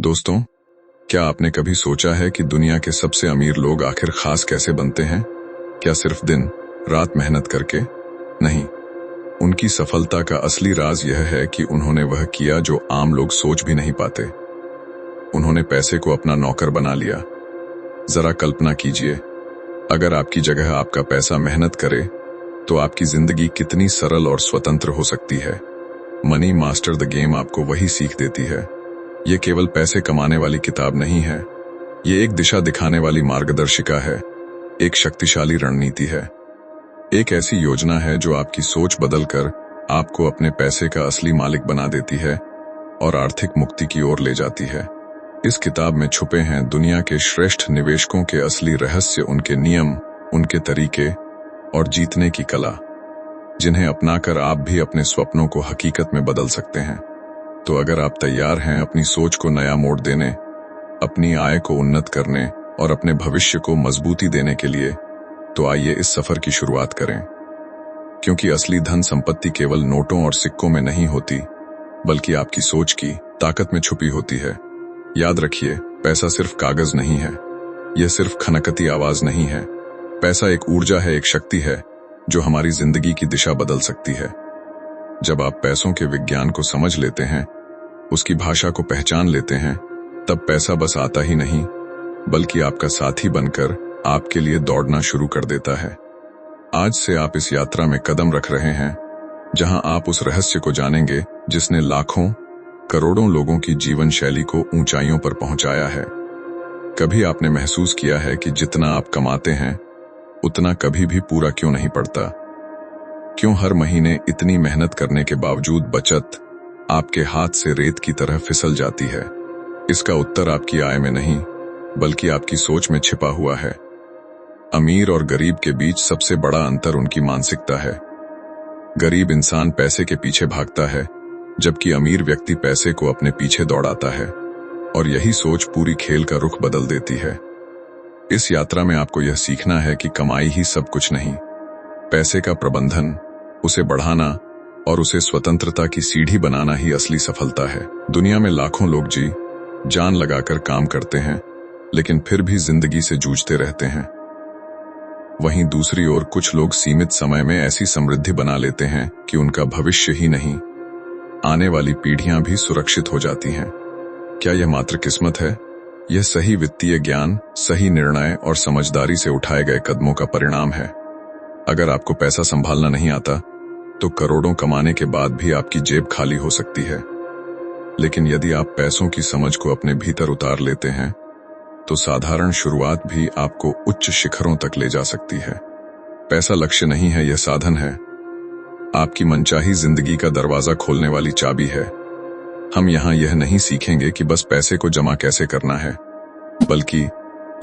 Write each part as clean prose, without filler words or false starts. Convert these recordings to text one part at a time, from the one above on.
दोस्तों, क्या आपने कभी सोचा है कि दुनिया के सबसे अमीर लोग आखिर खास कैसे बनते हैं? क्या सिर्फ दिन रात मेहनत करके? नहीं, उनकी सफलता का असली राज यह है कि उन्होंने वह किया जो आम लोग सोच भी नहीं पाते। उन्होंने पैसे को अपना नौकर बना लिया। जरा कल्पना कीजिए, अगर आपकी जगह आपका पैसा मेहनत करे तो आपकी जिंदगी कितनी सरल और स्वतंत्र हो सकती है। मनी मास्टर द गेम आपको वही सीख देती है। ये केवल पैसे कमाने वाली किताब नहीं है, ये एक दिशा दिखाने वाली मार्गदर्शिका है, एक शक्तिशाली रणनीति है, एक ऐसी योजना है जो आपकी सोच बदलकर आपको अपने पैसे का असली मालिक बना देती है और आर्थिक मुक्ति की ओर ले जाती है। इस किताब में छुपे हैं दुनिया के श्रेष्ठ निवेशकों के असली रहस्य, उनके नियम, उनके तरीके और जीतने की कला, जिन्हें अपनाकर आप भी अपने सपनों को हकीकत में बदल सकते हैं। तो अगर आप तैयार हैं अपनी सोच को नया मोड़ देने, अपनी आय को उन्नत करने और अपने भविष्य को मजबूती देने के लिए, तो आइए इस सफर की शुरुआत करें। क्योंकि असली धन संपत्ति केवल नोटों और सिक्कों में नहीं होती, बल्कि आपकी सोच की ताकत में छुपी होती है। याद रखिए, पैसा सिर्फ कागज नहीं है, यह सिर्फ खनकती आवाज नहीं है। पैसा एक ऊर्जा है, एक शक्ति है जो हमारी जिंदगी की दिशा बदल सकती है। जब आप पैसों के विज्ञान को समझ लेते हैं, उसकी भाषा को पहचान लेते हैं, तब पैसा बस आता ही नहीं, बल्कि आपका साथी बनकर आपके लिए दौड़ना शुरू कर देता है। आज से आप इस यात्रा में कदम रख रहे हैं, जहां आप उस रहस्य को जानेंगे जिसने लाखों करोड़ों लोगों की जीवन शैली को ऊंचाइयों पर पहुंचाया है। कभी आपने महसूस किया है कि जितना आप कमाते हैं, उतना कभी भी पूरा क्यों नहीं पड़ता? क्यों हर महीने इतनी मेहनत करने के बावजूद बचत आपके हाथ से रेत की तरह फिसल जाती है? इसका उत्तर आपकी आय में नहीं, बल्कि आपकी सोच में छिपा हुआ है। अमीर और गरीब के बीच सबसे बड़ा अंतर उनकी मानसिकता है। गरीब इंसान पैसे के पीछे भागता है, जबकि अमीर व्यक्ति पैसे को अपने पीछे दौड़ाता है, और यही सोच पूरी खेल का रुख बदल देती है। इस यात्रा में आपको यह सीखना है कि कमाई ही सब कुछ नहीं, पैसे का प्रबंधन, उसे बढ़ाना और उसे स्वतंत्रता की सीढ़ी बनाना ही असली सफलता है। दुनिया में लाखों लोग जी जान लगाकर काम करते हैं, लेकिन फिर भी जिंदगी से जूझते रहते हैं। वहीं दूसरी ओर कुछ लोग सीमित समय में ऐसी समृद्धि बना लेते हैं कि उनका भविष्य ही नहीं, आने वाली पीढ़ियां भी सुरक्षित हो जाती हैं। क्या यह मात्र किस्मत है? यह सही वित्तीय ज्ञान, सही निर्णय और समझदारी से उठाए गए कदमों का परिणाम है। अगर आपको पैसा संभालना नहीं आता, तो करोड़ों कमाने के बाद भी आपकी जेब खाली हो सकती है। लेकिन यदि आप पैसों की समझ को अपने भीतर उतार लेते हैं, तो साधारण शुरुआत भी आपको उच्च शिखरों तक ले जा सकती है। पैसा लक्ष्य नहीं है, यह साधन है। आपकी मनचाही जिंदगी का दरवाजा खोलने वाली चाबी है। हम यहाँ यह नहीं सीखेंगे कि बस पैसे को जमा कैसे करना है, बल्कि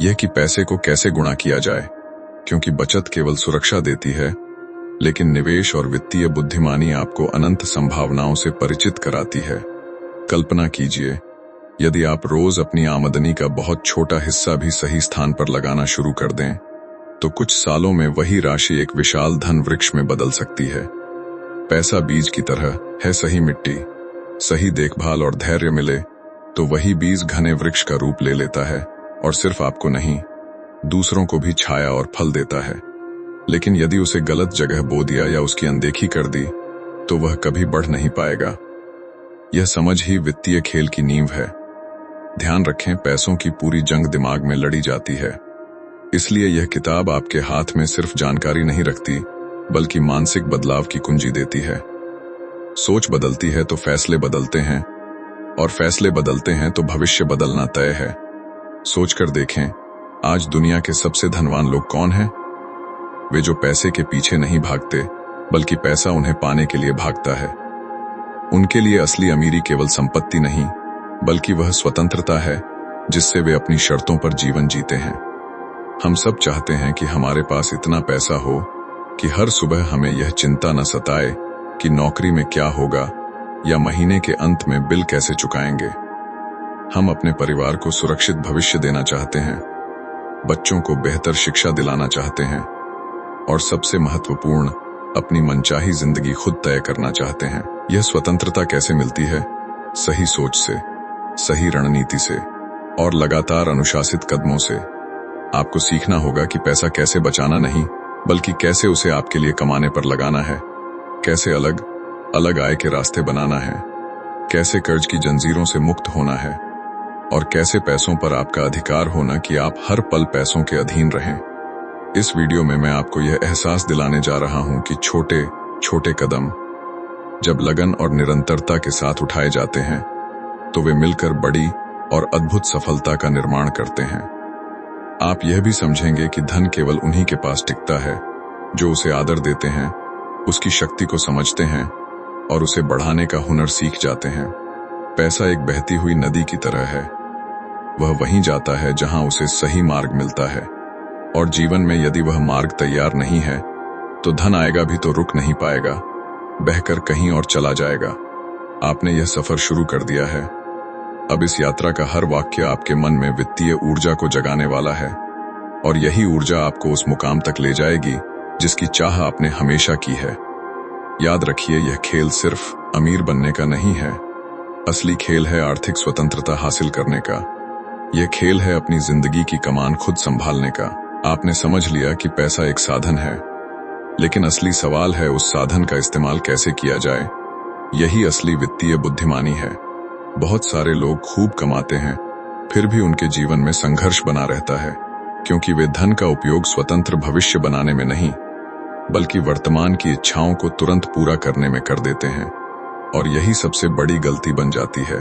यह कि पैसे को कैसे गुणा किया जाए। क्योंकि बचत केवल सुरक्षा देती है, लेकिन निवेश और वित्तीय बुद्धिमानी आपको अनंत संभावनाओं से परिचित कराती है। कल्पना कीजिए, यदि आप रोज अपनी आमदनी का बहुत छोटा हिस्सा भी सही स्थान पर लगाना शुरू कर दें, तो कुछ सालों में वही राशि एक विशाल धन वृक्ष में बदल सकती है। पैसा बीज की तरह है, सही मिट्टी, सही देखभाल और धैर्य मिले तो वही बीज घने वृक्ष का रूप ले लेता है, और सिर्फ आपको नहीं, दूसरों को भी छाया और फल देता है। लेकिन यदि उसे गलत जगह बो दिया या उसकी अनदेखी कर दी, तो वह कभी बढ़ नहीं पाएगा। यह समझ ही वित्तीय खेल की नींव है। ध्यान रखें, पैसों की पूरी जंग दिमाग में लड़ी जाती है। इसलिए यह किताब आपके हाथ में सिर्फ जानकारी नहीं रखती, बल्कि मानसिक बदलाव की कुंजी देती है। सोच बदलती है तो फैसले बदलते हैं, और फैसले बदलते हैं तो भविष्य बदलना तय है। सोचकर देखें, आज दुनिया के सबसे धनवान लोग कौन हैं? वे जो पैसे के पीछे नहीं भागते, बल्कि पैसा उन्हें पाने के लिए भागता है। उनके लिए असली अमीरी केवल संपत्ति नहीं, बल्कि वह स्वतंत्रता है जिससे वे अपनी शर्तों पर जीवन जीते हैं। हम सब चाहते हैं कि हमारे पास इतना पैसा हो कि हर सुबह हमें यह चिंता न सताए कि नौकरी में क्या होगा या महीने के अंत में बिल कैसे चुकाएंगे। हम अपने परिवार को सुरक्षित भविष्य देना चाहते हैं, बच्चों को बेहतर शिक्षा दिलाना चाहते हैं, और सबसे महत्वपूर्ण, अपनी मनचाही जिंदगी खुद तय करना चाहते हैं। यह स्वतंत्रता कैसे मिलती है? सही सोच से, सही रणनीति से और लगातार अनुशासित कदमों से। आपको सीखना होगा कि पैसा कैसे बचाना नहीं, बल्कि कैसे उसे आपके लिए कमाने पर लगाना है, कैसे अलग अलग आय के रास्ते बनाना है, कैसे कर्ज की जंजीरों से मुक्त होना है, और कैसे पैसों पर आपका अधिकार होना कि आप हर पल पैसों के अधीन रहें। इस वीडियो में मैं आपको यह एहसास दिलाने जा रहा हूं कि छोटे छोटे कदम जब लगन और निरंतरता के साथ उठाए जाते हैं तो वे मिलकर बड़ी और अद्भुत सफलता का निर्माण करते हैं। आप यह भी समझेंगे कि धन केवल उन्हीं के पास टिकता है जो उसे आदर देते हैं, उसकी शक्ति को समझते हैं और उसे बढ़ाने का हुनर सीख जाते हैं। पैसा एक बहती हुई नदी की तरह है। वह वहीं जाता है जहां उसे सही मार्ग मिलता है, और जीवन में यदि वह मार्ग तैयार नहीं है तो धन आएगा भी तो रुक नहीं पाएगा, बहकर कहीं और चला जाएगा। आपने यह सफर शुरू कर दिया है। अब इस यात्रा का हर वाक्य आपके मन में वित्तीय ऊर्जा को जगाने वाला है, और यही ऊर्जा आपको उस मुकाम तक ले जाएगी जिसकी चाह आपने हमेशा की है। याद रखिए, यह खेल सिर्फ अमीर बनने का नहीं है। असली खेल है आर्थिक स्वतंत्रता हासिल करने का। यह खेल है अपनी जिंदगी की कमान खुद संभालने का। आपने समझ लिया कि पैसा एक साधन है, लेकिन असली सवाल है उस साधन का इस्तेमाल कैसे किया जाए। यही असली वित्तीय बुद्धिमानी है। बहुत सारे लोग खूब कमाते हैं, फिर भी उनके जीवन में संघर्ष बना रहता है, क्योंकि वे धन का उपयोग स्वतंत्र भविष्य बनाने में नहीं, बल्कि वर्तमान की इच्छाओं को तुरंत पूरा करने में कर देते हैं, और यही सबसे बड़ी गलती बन जाती है।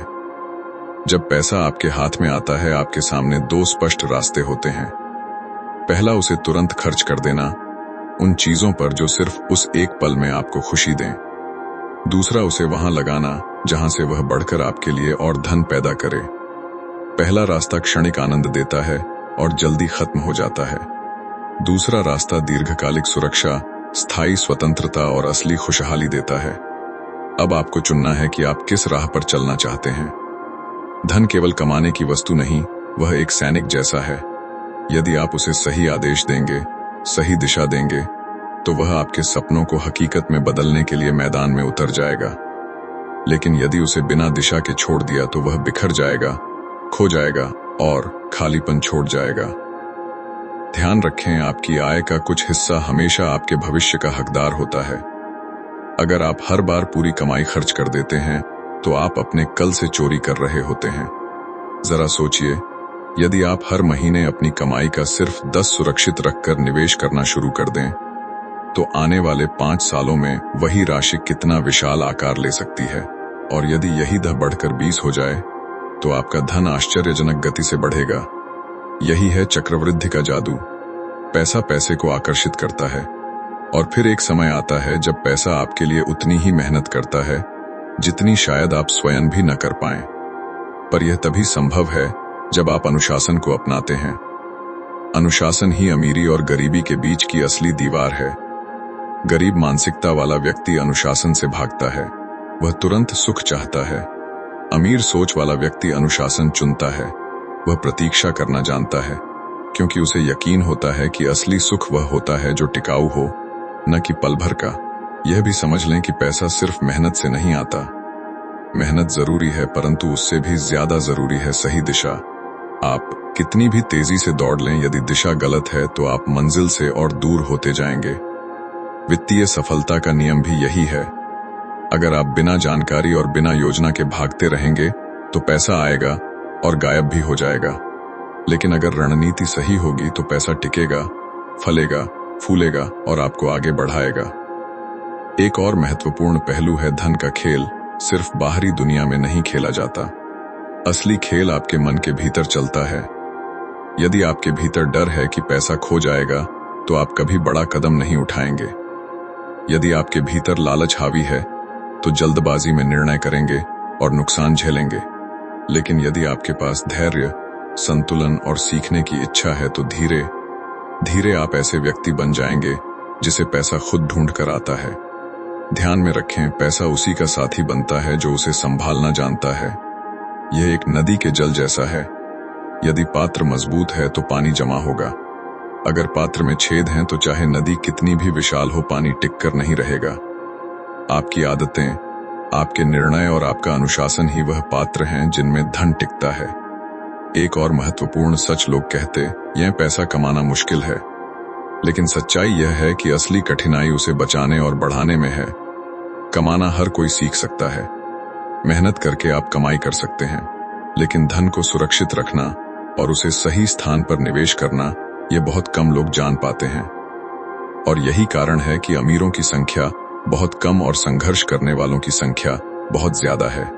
जब पैसा आपके हाथ में आता है, आपके सामने दो स्पष्ट रास्ते होते हैं। पहला, उसे तुरंत खर्च कर देना उन चीजों पर जो सिर्फ उस एक पल में आपको खुशी दें। दूसरा, उसे वहां लगाना जहां से वह बढ़कर आपके लिए और धन पैदा करे। पहला रास्ता क्षणिक आनंद देता है और जल्दी खत्म हो जाता है। दूसरा रास्ता दीर्घकालिक सुरक्षा, स्थायी स्वतंत्रता और असली खुशहाली देता है। अब आपको चुनना है कि आप किस राह पर चलना चाहते हैं। धन केवल कमाने की वस्तु नहीं, वह एक सैनिक जैसा है। यदि आप उसे सही आदेश देंगे, सही दिशा देंगे, तो वह आपके सपनों को हकीकत में बदलने के लिए मैदान में उतर जाएगा। लेकिन यदि उसे बिना दिशा के छोड़ दिया तो वह बिखर जाएगा, खो जाएगा और खालीपन छोड़ जाएगा। ध्यान रखें, आपकी आय का कुछ हिस्सा हमेशा आपके भविष्य का हकदार होता है। अगर आप हर बार पूरी कमाई खर्च कर देते हैं तो आप अपने कल से चोरी कर रहे होते हैं। जरा सोचिए, यदि आप हर महीने अपनी कमाई का सिर्फ 10 सुरक्षित रखकर निवेश करना शुरू कर दें, तो आने वाले 5 सालों में वही राशि कितना विशाल आकार ले सकती है। और यदि यही दर बढ़कर 20 हो जाए तो आपका धन आश्चर्यजनक गति से बढ़ेगा। यही है चक्रवृद्धि का जादू। पैसा पैसे को आकर्षित करता है, और फिर एक समय आता है जब पैसा आपके लिए उतनी ही मेहनत करता है जितनी शायद आप स्वयं भी न कर पाएं। पर यह तभी संभव है जब आप अनुशासन को अपनाते हैं। अनुशासन ही अमीरी और गरीबी के बीच की असली दीवार है। गरीब मानसिकता वाला व्यक्ति अनुशासन से भागता है, वह तुरंत सुख चाहता है। अमीर सोच वाला व्यक्ति अनुशासन चुनता है, वह प्रतीक्षा करना जानता है, क्योंकि उसे यकीन होता है कि असली सुख वह होता है जो टिकाऊ हो, न कि पल भर का। यह भी समझ लें कि पैसा सिर्फ मेहनत से नहीं आता। मेहनत जरूरी है, परंतु उससे भी ज्यादा जरूरी है सही दिशा। आप कितनी भी तेजी से दौड़ लें, यदि दिशा गलत है तो आप मंजिल से और दूर होते जाएंगे। वित्तीय सफलता का नियम भी यही है। अगर आप बिना जानकारी और बिना योजना के भागते रहेंगे तो पैसा आएगा और गायब भी हो जाएगा। लेकिन अगर रणनीति सही होगी तो पैसा टिकेगा, फलेगा, फूलेगा और आपको आगे बढ़ाएगा। एक और महत्वपूर्ण पहलू है, धन का खेल सिर्फ बाहरी दुनिया में नहीं खेला जाता। असली खेल आपके मन के भीतर चलता है। यदि आपके भीतर डर है कि पैसा खो जाएगा तो आप कभी बड़ा कदम नहीं उठाएंगे। यदि आपके भीतर लालच हावी है तो जल्दबाजी में निर्णय करेंगे और नुकसान झेलेंगे। लेकिन यदि आपके पास धैर्य, संतुलन और सीखने की इच्छा है तो धीरे धीरे आप ऐसे व्यक्ति बन जाएंगे जिसे पैसा खुद ढूंढ कर आता है। ध्यान में रखें, पैसा उसी का साथी बनता है जो उसे संभालना जानता है। यह एक नदी के जल जैसा है। यदि पात्र मजबूत है तो पानी जमा होगा। अगर पात्र में छेद हैं तो चाहे नदी कितनी भी विशाल हो, पानी टिक कर नहीं रहेगा। आपकी आदतें, आपके निर्णय और आपका अनुशासन ही वह पात्र हैं जिनमें धन टिकता है। एक और महत्वपूर्ण सच लोग कहते, यह पैसा कमाना मुश्किल है, लेकिन सच्चाई यह है कि असली कठिनाई उसे बचाने और बढ़ाने में है। कमाना हर कोई सीख सकता है, मेहनत करके आप कमाई कर सकते हैं, लेकिन धन को सुरक्षित रखना और उसे सही स्थान पर निवेश करना, ये बहुत कम लोग जान पाते हैं। और यही कारण है कि अमीरों की संख्या बहुत कम और संघर्ष करने वालों की संख्या बहुत ज्यादा है।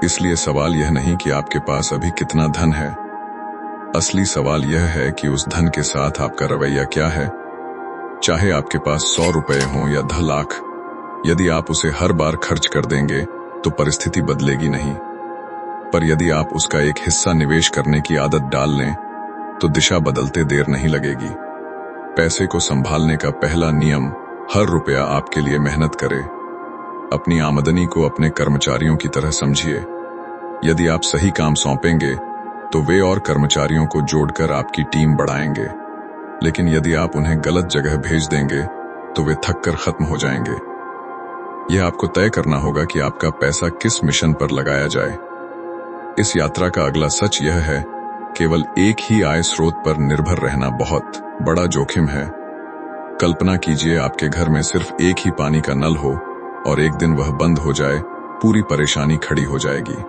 इसलिए सवाल यह नहीं कि आपके पास अभी कितना धन है, असली सवाल यह है कि उस धन के साथ आपका रवैया क्या है। चाहे आपके पास 100 रुपए हों या 10 लाख, यदि आप उसे हर बार खर्च कर देंगे तो परिस्थिति बदलेगी नहीं, पर यदि आप उसका एक हिस्सा निवेश करने की आदत डाल लें तो दिशा बदलते देर नहीं लगेगी। पैसे को संभालने का पहला नियम, हर रुपया आपके लिए मेहनत करे। अपनी आमदनी को अपने कर्मचारियों की तरह समझिए। यदि आप सही काम सौंपेंगे तो वे और कर्मचारियों को जोड़कर आपकी टीम बढ़ाएंगे, लेकिन यदि आप उन्हें गलत जगह भेज देंगे तो वे थक कर खत्म हो जाएंगे। यह आपको तय करना होगा कि आपका पैसा किस मिशन पर लगाया जाए। इस यात्रा का अगला सच यह है, केवल एक ही आय स्रोत पर निर्भर रहना बहुत बड़ा जोखिम है। कल्पना कीजिए आपके घर में सिर्फ एक ही पानी का नल हो और एक दिन वह बंद हो जाए, पूरी परेशानी खड़ी हो जाएगी।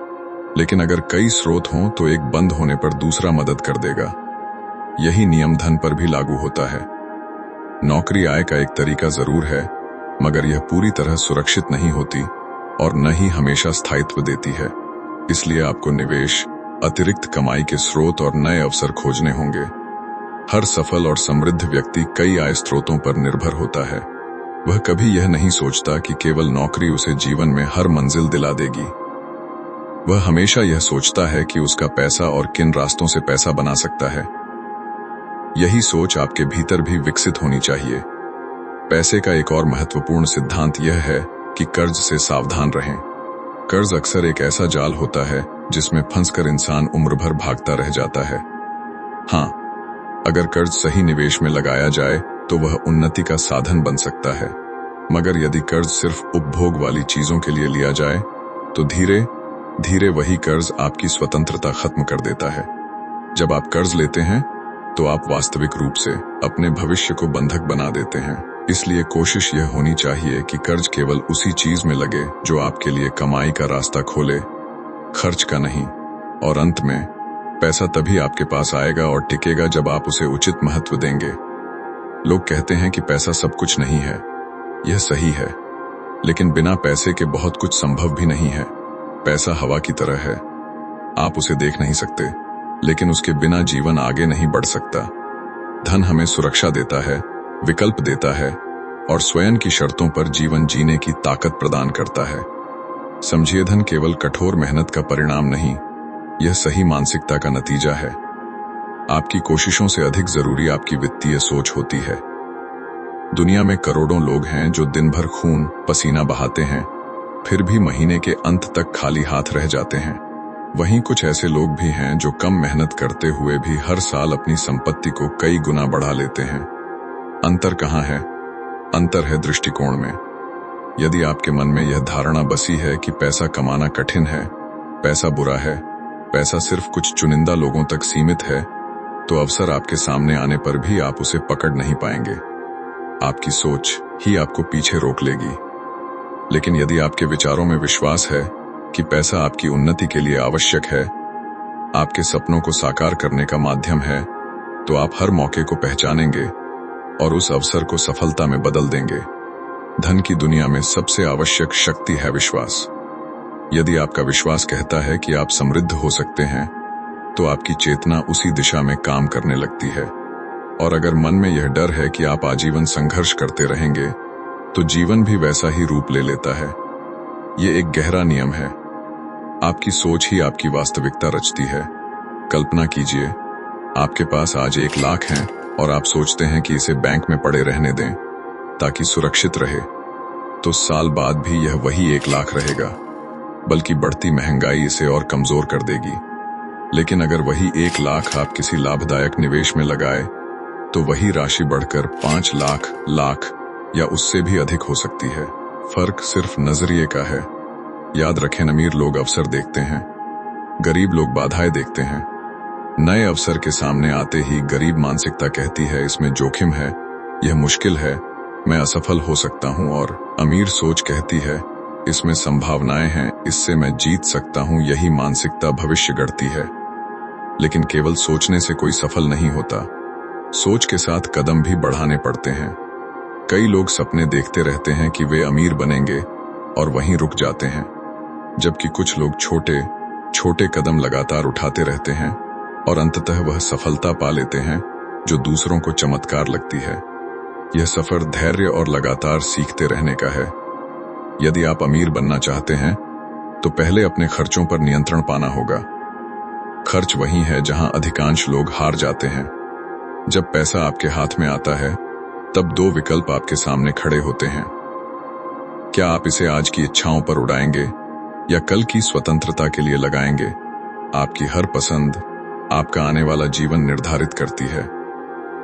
लेकिन अगर कई स्रोत हों तो एक बंद होने पर दूसरा मदद कर देगा। यही नियम धन पर भी लागू होता है। नौकरी आय का एक तरीका जरूर है, मगर यह पूरी तरह सुरक्षित नहीं होती और न ही हमेशा स्थायित्व देती है। इसलिए आपको निवेश, अतिरिक्त कमाई के स्रोत और नए अवसर खोजने होंगे। हर सफल और समृद्ध व्यक्ति कई आय स्रोतों पर निर्भर होता है। वह कभी यह नहीं सोचता कि केवल नौकरी उसे जीवन में हर मंजिल दिला देगी। वह हमेशा यह सोचता है कि उसका पैसा और किन रास्तों से पैसा बना सकता है। यही सोच आपके भीतर भी विकसित होनी चाहिए। पैसे का एक और महत्वपूर्ण सिद्धांत यह है कि कर्ज से सावधान रहें। कर्ज अक्सर एक ऐसा जाल होता है जिसमें फंसकर इंसान उम्र भर भागता रह जाता है। हाँ, अगर कर्ज सही निवेश में लगाया जाए तो वह उन्नति का साधन बन सकता है, मगर यदि कर्ज सिर्फ उपभोग वाली चीजों के लिए लिया जाए तो धीरे धीरे वही कर्ज आपकी स्वतंत्रता खत्म कर देता है। जब आप कर्ज लेते हैं तो आप वास्तविक रूप से अपने भविष्य को बंधक बना देते हैं। इसलिए कोशिश यह होनी चाहिए कि कर्ज केवल उसी चीज में लगे जो आपके लिए कमाई का रास्ता खोले, खर्च का नहीं। और अंत में, पैसा तभी आपके पास आएगा और टिकेगा जब आप उसे उचित महत्व देंगे। लोग कहते हैं कि पैसा सब कुछ नहीं है। यह सही है, लेकिन बिना पैसे के बहुत कुछ संभव भी नहीं है। पैसा हवा की तरह है, आप उसे देख नहीं सकते, लेकिन उसके बिना जीवन आगे नहीं बढ़ सकता। धन हमें सुरक्षा देता है, विकल्प देता है और स्वयं की शर्तों पर जीवन जीने की ताकत प्रदान करता है। समझिए, धन केवल कठोर मेहनत का परिणाम नहीं, यह सही मानसिकता का नतीजा है। आपकी कोशिशों से अधिक जरूरी आपकी वित्तीय सोच होती है। दुनिया में करोड़ों लोग हैं जो दिन भर खून पसीना बहाते हैं, फिर भी महीने के अंत तक खाली हाथ रह जाते हैं। वहीं कुछ ऐसे लोग भी हैं जो कम मेहनत करते हुए भी हर साल अपनी संपत्ति को कई गुना बढ़ा लेते हैं। अंतर कहाँ है? अंतर है दृष्टिकोण में। यदि आपके मन में यह धारणा बसी है कि पैसा कमाना कठिन है, पैसा बुरा है, पैसा सिर्फ कुछ चुनिंदा लोगों तक सीमित है, तो अवसर आपके सामने आने पर भी आप उसे पकड़ नहीं पाएंगे। आपकी सोच ही आपको पीछे रोक लेगी। लेकिन यदि आपके विचारों में विश्वास है कि पैसा आपकी उन्नति के लिए आवश्यक है, आपके सपनों को साकार करने का माध्यम है, तो आप हर मौके को पहचानेंगे और उस अवसर को सफलता में बदल देंगे। धन की दुनिया में सबसे आवश्यक शक्ति है विश्वास। यदि आपका विश्वास कहता है कि आप समृद्ध हो सकते हैं, तो आपकी चेतना उसी दिशा में काम करने लगती है। और अगर मन में यह डर है कि आप आजीवन संघर्ष करते रहेंगे, तो जीवन भी वैसा ही रूप ले लेता है। ये एक गहरा नियम है। आपकी सोच ही आपकी वास्तविकता रचती है। कल्पना कीजिए, आपके पास आज 1 लाख हैं और आप सोचते हैं कि इसे बैंक में पड़े रहने दें ताकि सुरक्षित रहे, तो साल बाद भी यह वही 1 लाख रहेगा, बल्कि बढ़ती महंगाई इसे और कमजोर कर देगी। लेकिन अगर वही 1 लाख आप किसी लाभदायक निवेश में लगाए, तो वही राशि बढ़कर 5 लाख या उससे भी अधिक हो सकती है। फर्क सिर्फ नजरिए का है। याद रखें, अमीर लोग अवसर देखते हैं, गरीब लोग बाधाएं देखते हैं। नए अवसर के सामने आते ही गरीब मानसिकता कहती है इसमें जोखिम है, यह मुश्किल है, मैं असफल हो सकता हूं, और अमीर सोच कहती है इसमें संभावनाएं हैं, इससे मैं जीत सकता हूं। यही मानसिकता भविष्य गढ़ती है। लेकिन केवल सोचने से कोई सफल नहीं होता, सोच के साथ कदम भी बढ़ाने पड़ते हैं। कई लोग सपने देखते रहते हैं कि वे अमीर बनेंगे और वहीं रुक जाते हैं, जबकि कुछ लोग छोटे छोटे कदम लगातार उठाते रहते हैं और अंततः वह सफलता पा लेते हैं जो दूसरों को चमत्कार लगती है। यह सफर धैर्य और लगातार सीखते रहने का है। यदि आप अमीर बनना चाहते हैं तो पहले अपने खर्चों पर नियंत्रण पाना होगा। खर्च वही है जहां अधिकांश लोग हार जाते हैं। जब पैसा आपके हाथ में आता है तब दो विकल्प आपके सामने खड़े होते हैं। क्या आप इसे आज की इच्छाओं पर उड़ाएंगे या कल की स्वतंत्रता के लिए लगाएंगे? आपकी हर पसंद आपका आने वाला जीवन निर्धारित करती है।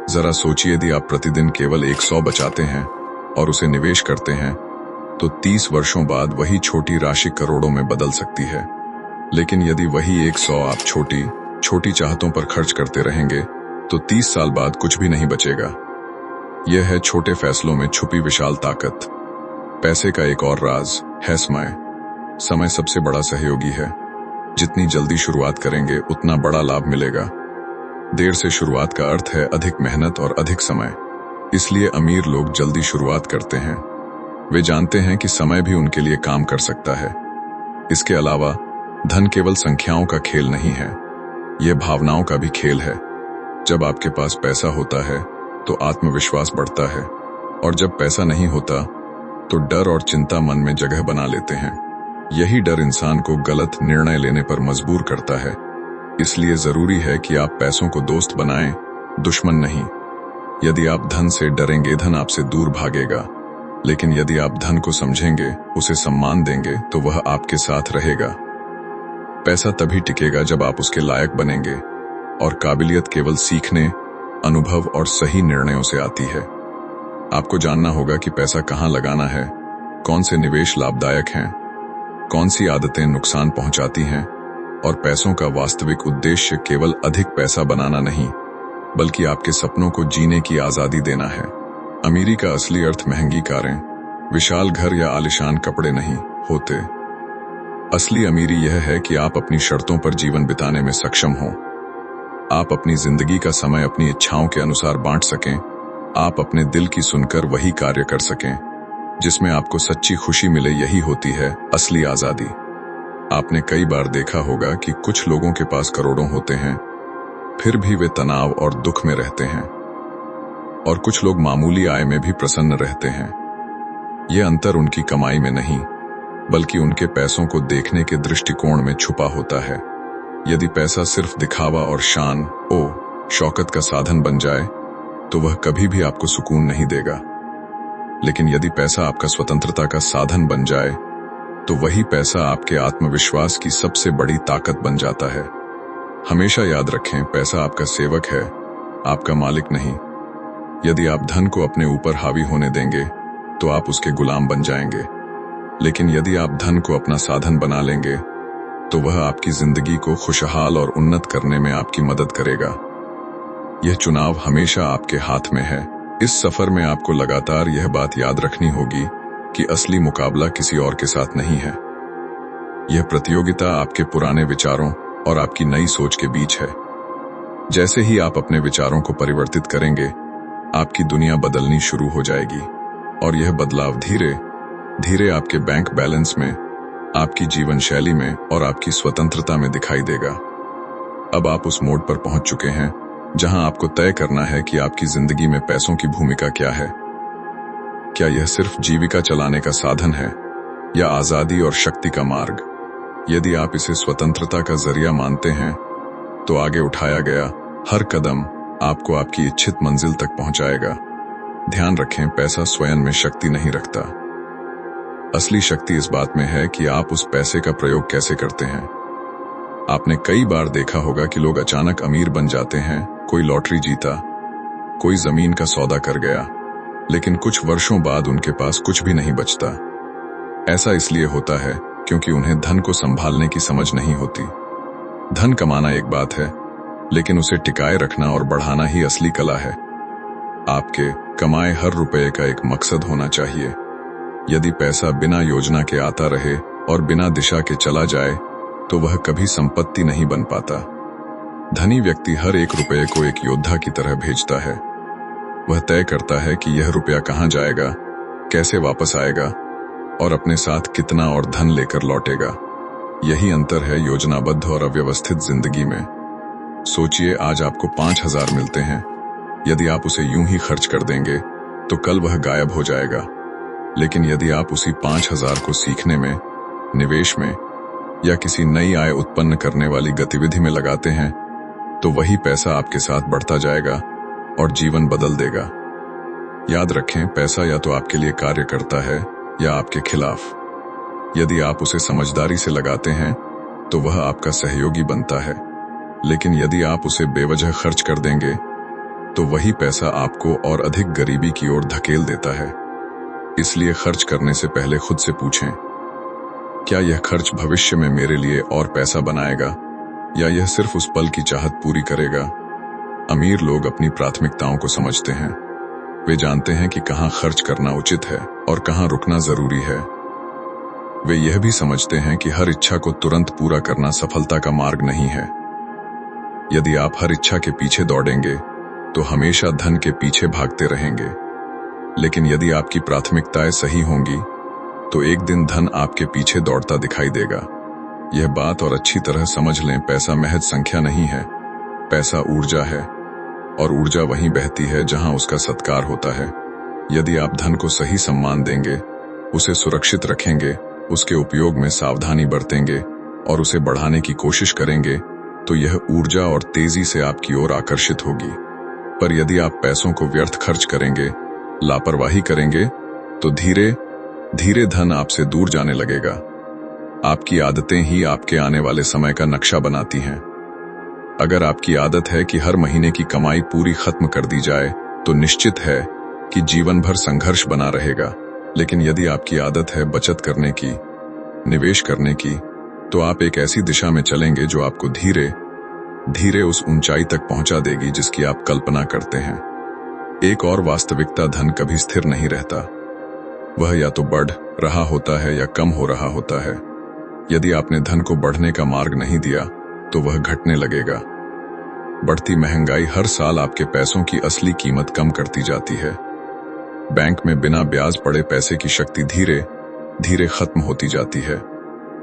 जरा सोचिए, यदि आप प्रतिदिन केवल 100 बचाते हैं और उसे निवेश करते हैं तो 30 वर्षों बाद वही छोटी राशि करोड़ों में बदल सकती है। लेकिन यदि वही 100 आप छोटी छोटी चाहतों पर खर्च करते रहेंगे तो 30 साल बाद कुछ भी नहीं बचेगा। यह है छोटे फैसलों में छुपी विशाल ताकत। पैसे का एक और राज है समय। समय सबसे बड़ा सहयोगी है। जितनी जल्दी शुरुआत करेंगे उतना बड़ा लाभ मिलेगा। देर से शुरुआत का अर्थ है अधिक मेहनत और अधिक समय। इसलिए अमीर लोग जल्दी शुरुआत करते हैं। वे जानते हैं कि समय भी उनके लिए काम कर सकता है। इसके अलावा धन केवल संख्याओं का खेल नहीं है, यह भावनाओं का भी खेल है। जब आपके पास पैसा होता है तो आत्मविश्वास बढ़ता है, और जब पैसा नहीं होता तो डर और चिंता मन में जगह बना लेते हैं। यही डर इंसान को गलत निर्णय लेने पर मजबूर करता है। इसलिए जरूरी है कि आप पैसों को दोस्त बनाएं, दुश्मन नहीं। यदि आप धन से डरेंगे, धन आपसे दूर भागेगा। लेकिन यदि आप धन को समझेंगे, उसे सम्मान देंगे, तो वह आपके साथ रहेगा। पैसा तभी टिकेगा जब आप उसके लायक बनेंगे, और काबिलियत केवल सीखने, अनुभव और सही निर्णयों से आती है। आपको जानना होगा कि पैसा कहां लगाना है, कौन से निवेश लाभदायक हैं, कौन सी आदतें नुकसान पहुंचाती हैं, और पैसों का वास्तविक उद्देश्य केवल अधिक पैसा बनाना नहीं, बल्कि आपके सपनों को जीने की आजादी देना है। अमीरी का असली अर्थ महंगी कारें, विशाल घर या आलीशान कपड़े नहीं होते। असली अमीरी यह है कि आप अपनी शर्तों पर जीवन बिताने में सक्षम हों। आप अपनी जिंदगी का समय अपनी इच्छाओं के अनुसार बांट सकें। आप अपने दिल की सुनकर वही कार्य कर सकें जिसमें आपको सच्ची खुशी मिले। यही होती है असली आजादी। आपने कई बार देखा होगा कि कुछ लोगों के पास करोड़ों होते हैं, फिर भी वे तनाव और दुख में रहते हैं, और कुछ लोग मामूली आय में भी प्रसन्न रहते हैं। यह अंतर उनकी कमाई में नहीं, बल्कि उनके पैसों को देखने के दृष्टिकोण में छुपा होता है। यदि पैसा सिर्फ दिखावा और शान शौकत का साधन बन जाए तो वह कभी भी आपको सुकून नहीं देगा। लेकिन यदि पैसा आपका स्वतंत्रता का साधन बन जाए तो वही पैसा आपके आत्मविश्वास की सबसे बड़ी ताकत बन जाता है। हमेशा याद रखें, पैसा आपका सेवक है, आपका मालिक नहीं। यदि आप धन को अपने ऊपर हावी होने देंगे तो आप उसके गुलाम बन जाएंगे। लेकिन यदि आप धन को अपना साधन बना लेंगे तो वह आपकी जिंदगी को खुशहाल और उन्नत करने में आपकी मदद करेगा। यह चुनाव हमेशा आपके हाथ में है। इस सफर में आपको लगातार यह बात याद रखनी होगी कि असली मुकाबला किसी और के साथ नहीं है। यह प्रतियोगिता आपके पुराने विचारों और आपकी नई सोच के बीच है। जैसे ही आप अपने विचारों को परिवर्तित करेंगे, आपकी दुनिया बदलनी शुरू हो जाएगी, और यह बदलाव धीरे धीरे आपके बैंक बैलेंस में, आपकी जीवन शैली में और आपकी स्वतंत्रता में दिखाई देगा। अब आप उस मोड़ पर पहुंच चुके हैं जहां आपको तय करना है कि आपकी जिंदगी में पैसों की भूमिका क्या है। क्या यह सिर्फ जीविका चलाने का साधन है या आजादी और शक्ति का मार्ग? यदि आप इसे स्वतंत्रता का जरिया मानते हैं तो आगे उठाया गया हर कदम आपको आपकी इच्छित मंजिल तक पहुंचाएगा। ध्यान रखें, पैसा स्वयं में शक्ति नहीं रखता। असली शक्ति इस बात में है कि आप उस पैसे का प्रयोग कैसे करते हैं। आपने कई बार देखा होगा कि लोग अचानक अमीर बन जाते हैं। कोई लॉटरी जीता, कोई जमीन का सौदा कर गया, लेकिन कुछ वर्षों बाद उनके पास कुछ भी नहीं बचता। ऐसा इसलिए होता है क्योंकि उन्हें धन को संभालने की समझ नहीं होती। धन कमाना एक बात है, लेकिन उसे टिकाए रखना और बढ़ाना ही असली कला है। आपके कमाए हर रुपए का एक मकसद होना चाहिए। यदि पैसा बिना योजना के आता रहे और बिना दिशा के चला जाए, तो वह कभी संपत्ति नहीं बन पाता। धनी व्यक्ति हर एक रुपये को एक योद्धा की तरह भेजता है। वह तय करता है कि यह रुपया कहाँ जाएगा, कैसे वापस आएगा और अपने साथ कितना और धन लेकर लौटेगा। यही अंतर है योजनाबद्ध और अव्यवस्थित जिंदगी में। सोचिए, आज आपको 5,000 मिलते हैं। यदि आप उसे यूं ही खर्च कर देंगे तो कल वह गायब हो जाएगा। लेकिन यदि आप उसी 5,000 को सीखने में, निवेश में या किसी नई आय उत्पन्न करने वाली गतिविधि में लगाते हैं, तो वही पैसा आपके साथ बढ़ता जाएगा और जीवन बदल देगा। याद रखें, पैसा या तो आपके लिए कार्य करता है या आपके खिलाफ। यदि आप उसे समझदारी से लगाते हैं तो वह आपका सहयोगी बनता है, लेकिन यदि आप उसे बेवजह खर्च कर देंगे तो वही पैसा आपको और अधिक गरीबी की ओर धकेल देता है। इसलिए खर्च करने से पहले खुद से पूछें, क्या यह खर्च भविष्य में मेरे लिए और पैसा बनाएगा या यह सिर्फ उस पल की चाहत पूरी करेगा? अमीर लोग अपनी प्राथमिकताओं को समझते हैं। वे जानते हैं कि कहां खर्च करना उचित है और कहां रुकना जरूरी है। वे यह भी समझते हैं कि हर इच्छा को तुरंत पूरा करना सफलता का मार्ग नहीं है। यदि आप हर इच्छा के पीछे दौड़ेंगे तो हमेशा धन के पीछे भागते रहेंगे। लेकिन यदि आपकी प्राथमिकताएं सही होंगी तो एक दिन धन आपके पीछे दौड़ता दिखाई देगा। यह बात और अच्छी तरह समझ लें, पैसा महज संख्या नहीं है। पैसा ऊर्जा है और ऊर्जा वहीं बहती है जहां उसका सत्कार होता है। यदि आप धन को सही सम्मान देंगे, उसे सुरक्षित रखेंगे, उसके उपयोग में सावधानी बरतेंगे और उसे बढ़ाने की कोशिश करेंगे, तो यह ऊर्जा और तेजी से आपकी ओर आकर्षित होगी। पर यदि आप पैसों को व्यर्थ खर्च करेंगे, लापरवाही करेंगे, तो धीरे धीरे धन आपसे दूर जाने लगेगा। आपकी आदतें ही आपके आने वाले समय का नक्शा बनाती हैं। अगर आपकी आदत है कि हर महीने की कमाई पूरी खत्म कर दी जाए, तो निश्चित है कि जीवन भर संघर्ष बना रहेगा। लेकिन यदि आपकी आदत है बचत करने की, निवेश करने की, तो आप एक ऐसी दिशा में चलेंगे जो आपको धीरे धीरे उस ऊंचाई तक पहुंचा देगी जिसकी आप कल्पना करते हैं। एक और वास्तविकता, धन कभी स्थिर नहीं रहता। वह या तो बढ़ रहा होता है या कम हो रहा होता है। यदि आपने धन को बढ़ने का मार्ग नहीं दिया तो वह घटने लगेगा। बढ़ती महंगाई हर साल आपके पैसों की असली कीमत कम करती जाती है। बैंक में बिना ब्याज पड़े पैसे की शक्ति धीरे धीरे खत्म होती जाती है।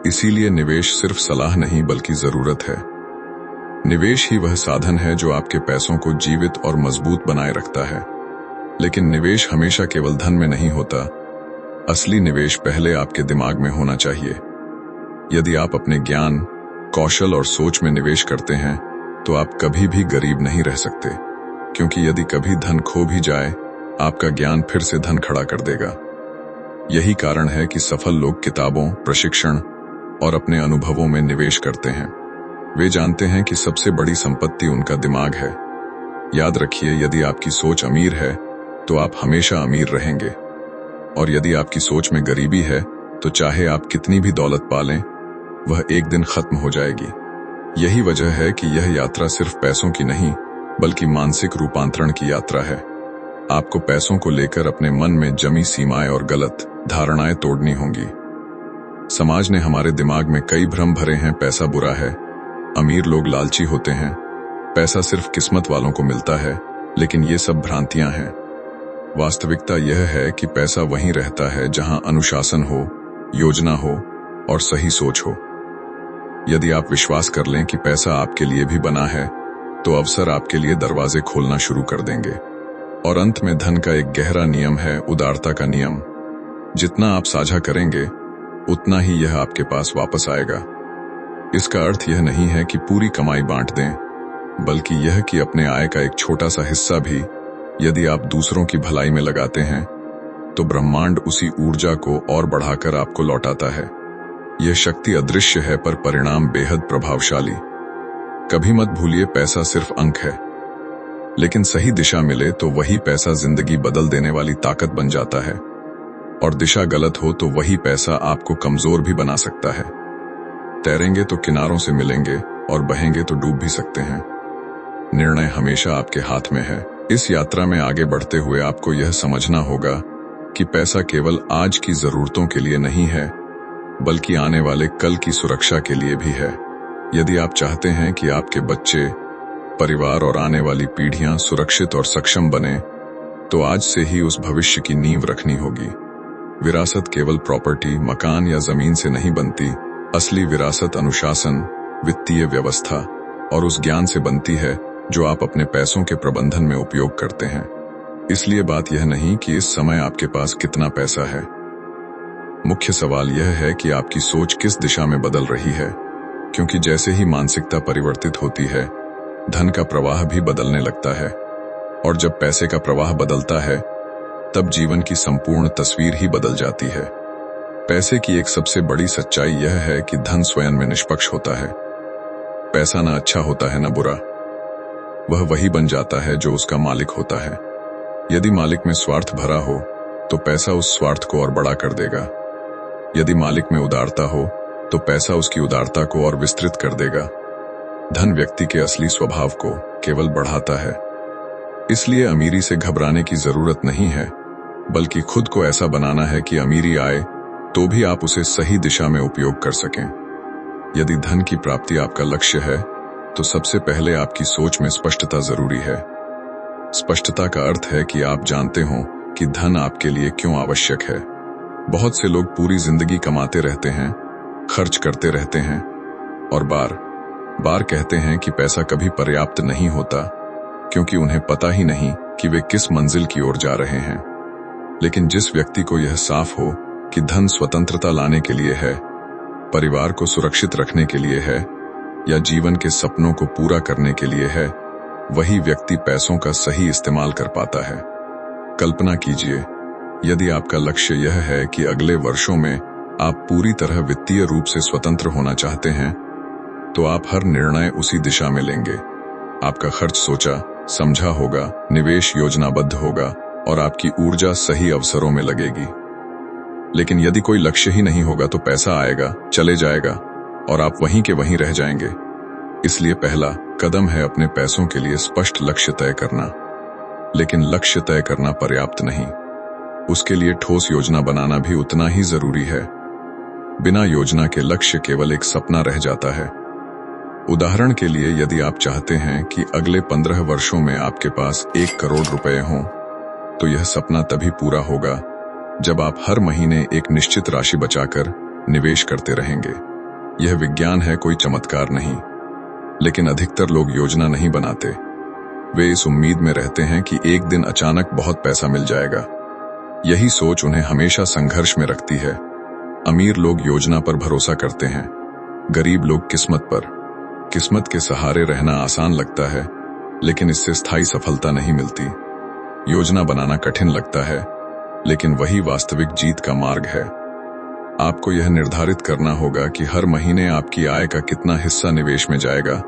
इसीलिए निवेश सिर्फ सलाह नहीं बल्कि जरूरत है। निवेश ही वह साधन है जो आपके पैसों को जीवित और मजबूत बनाए रखता है। लेकिन निवेश हमेशा केवल धन में नहीं होता। असली निवेश पहले आपके दिमाग में होना चाहिए। यदि आप अपने ज्ञान, कौशल और सोच में निवेश करते हैं तो आप कभी भी गरीब नहीं रह सकते, क्योंकि यदि कभी धन खो भी जाए, आपका ज्ञान फिर से धन खड़ा कर देगा। यही कारण है कि सफल लोग किताबों, प्रशिक्षण और अपने अनुभवों में निवेश करते हैं। वे जानते हैं कि सबसे बड़ी संपत्ति उनका दिमाग है। याद रखिए, यदि आपकी सोच अमीर है तो आप हमेशा अमीर रहेंगे, और यदि आपकी सोच में गरीबी है तो चाहे आप कितनी भी दौलत पालें, वह एक दिन खत्म हो जाएगी। यही वजह है कि यह यात्रा सिर्फ पैसों की नहीं बल्कि मानसिक रूपांतरण की यात्रा है। आपको पैसों को लेकर अपने मन में जमी सीमाएं और गलत धारणाएं तोड़नी होंगी। समाज ने हमारे दिमाग में कई भ्रम भरे हैं। पैसा बुरा है, अमीर लोग लालची होते हैं, पैसा सिर्फ किस्मत वालों को मिलता है, लेकिन ये सब भ्रांतियां हैं। वास्तविकता यह है कि पैसा वहीं रहता है जहां अनुशासन हो, योजना हो और सही सोच हो। यदि आप विश्वास कर लें कि पैसा आपके लिए भी बना है, तो अवसर आपके लिए दरवाजे खोलना शुरू कर देंगे। और अंत में धन का एक गहरा नियम है, उदारता का नियम। जितना आप साझा करेंगे, उतना ही यह आपके पास वापस आएगा। इसका अर्थ यह नहीं है कि पूरी कमाई बांट दें, बल्कि यह कि अपने आय का एक छोटा सा हिस्सा भी यदि आप दूसरों की भलाई में लगाते हैं, तो ब्रह्मांड उसी ऊर्जा को और बढ़ाकर आपको लौटाता है। यह शक्ति अदृश्य है पर परिणाम बेहद प्रभावशाली। कभी मत भूलिए, पैसा सिर्फ अंक है, लेकिन सही दिशा मिले तो वही पैसा जिंदगी बदल देने वाली ताकत बन जाता है। और दिशा गलत हो तो वही पैसा आपको कमजोर भी बना सकता है। तैरेंगे तो किनारों से मिलेंगे और बहेंगे तो डूब भी सकते हैं। निर्णय हमेशा आपके हाथ में है। इस यात्रा में आगे बढ़ते हुए आपको यह समझना होगा कि पैसा केवल आज की जरूरतों के लिए नहीं है, बल्कि आने वाले कल की सुरक्षा के लिए भी है। यदि आप चाहते हैं कि आपके बच्चे, परिवार और आने वाली पीढ़ियां सुरक्षित और सक्षम बने, तो आज से ही उस भविष्य की नींव रखनी होगी। विरासत केवल प्रॉपर्टी, मकान या जमीन से नहीं बनती। असली विरासत अनुशासन, वित्तीय व्यवस्था और उस ज्ञान से बनती है जो आप अपने पैसों के प्रबंधन में उपयोग करते हैं। इसलिए बात यह नहीं कि इस समय आपके पास कितना पैसा है। मुख्य सवाल यह है कि आपकी सोच किस दिशा में बदल रही है, क्योंकि जैसे ही मानसिकता परिवर्तित होती है, धन का प्रवाह भी बदलने लगता है। और जब पैसे का प्रवाह बदलता है, तब जीवन की संपूर्ण तस्वीर ही बदल जाती है। पैसे की एक सबसे बड़ी सच्चाई यह है कि धन स्वयं में निष्पक्ष होता है। पैसा न अच्छा होता है न बुरा, वह वही बन जाता है जो उसका मालिक होता है। यदि मालिक में स्वार्थ भरा हो तो पैसा उस स्वार्थ को और बड़ा कर देगा। यदि मालिक में उदारता हो तो पैसा उसकी उदारता को और विस्तृत कर देगा। धन व्यक्ति के असली स्वभाव को केवल बढ़ाता है। इसलिए अमीरी से घबराने की जरूरत नहीं है, बल्कि खुद को ऐसा बनाना है कि अमीरी आए तो भी आप उसे सही दिशा में उपयोग कर सकें। यदि धन की प्राप्ति आपका लक्ष्य है, तो सबसे पहले आपकी सोच में स्पष्टता जरूरी है। स्पष्टता का अर्थ है कि आप जानते हो कि धन आपके लिए क्यों आवश्यक है। बहुत से लोग पूरी जिंदगी कमाते रहते हैं, खर्च करते रहते हैं और बार बार कहते हैं कि पैसा कभी पर्याप्त नहीं होता, क्योंकि उन्हें पता ही नहीं कि वे किस मंजिल की ओर जा रहे हैं। लेकिन जिस व्यक्ति को यह साफ हो कि धन स्वतंत्रता लाने के लिए है, परिवार को सुरक्षित रखने के लिए है या जीवन के सपनों को पूरा करने के लिए है, वही व्यक्ति पैसों का सही इस्तेमाल कर पाता है। कल्पना कीजिए, यदि आपका लक्ष्य यह है कि अगले वर्षों में आप पूरी तरह वित्तीय रूप से स्वतंत्र होना चाहते हैं, तो आप हर निर्णय उसी दिशा में लेंगे। आपका खर्च सोचा समझा होगा, निवेश योजनाबद्ध होगा और आपकी ऊर्जा सही अवसरों में लगेगी। लेकिन यदि कोई लक्ष्य ही नहीं होगा तो पैसा आएगा, चले जाएगा और आप वहीं के वहीं रह जाएंगे। इसलिए पहला कदम है अपने पैसों के लिए स्पष्ट लक्ष्य तय करना। लेकिन लक्ष्य तय करना पर्याप्त नहीं, उसके लिए ठोस योजना बनाना भी उतना ही जरूरी है। बिना योजना के लक्ष्य केवल एक सपना रह जाता है। उदाहरण के लिए, यदि आप चाहते हैं कि अगले 15 वर्षों में आपके पास 1 करोड़ रुपए हों, तो यह सपना तभी पूरा होगा जब आप हर महीने एक निश्चित राशि बचाकर निवेश करते रहेंगे। यह विज्ञान है, कोई चमत्कार नहीं। लेकिन अधिकतर लोग योजना नहीं बनाते। वे इस उम्मीद में रहते हैं कि एक दिन अचानक बहुत पैसा मिल जाएगा। यही सोच उन्हें हमेशा संघर्ष में रखती है। अमीर लोग योजना पर भरोसा करते हैं, गरीब लोग किस्मत पर। किस्मत के सहारे रहना आसान लगता है, लेकिन इससे स्थायी सफलता नहीं मिलती। योजना बनाना कठिन लगता है, लेकिन वही वास्तविक जीत का मार्ग है। आपको यह निर्धारित करना होगा कि हर महीने आपकी आय का कितना हिस्सा निवेश में जाएगा,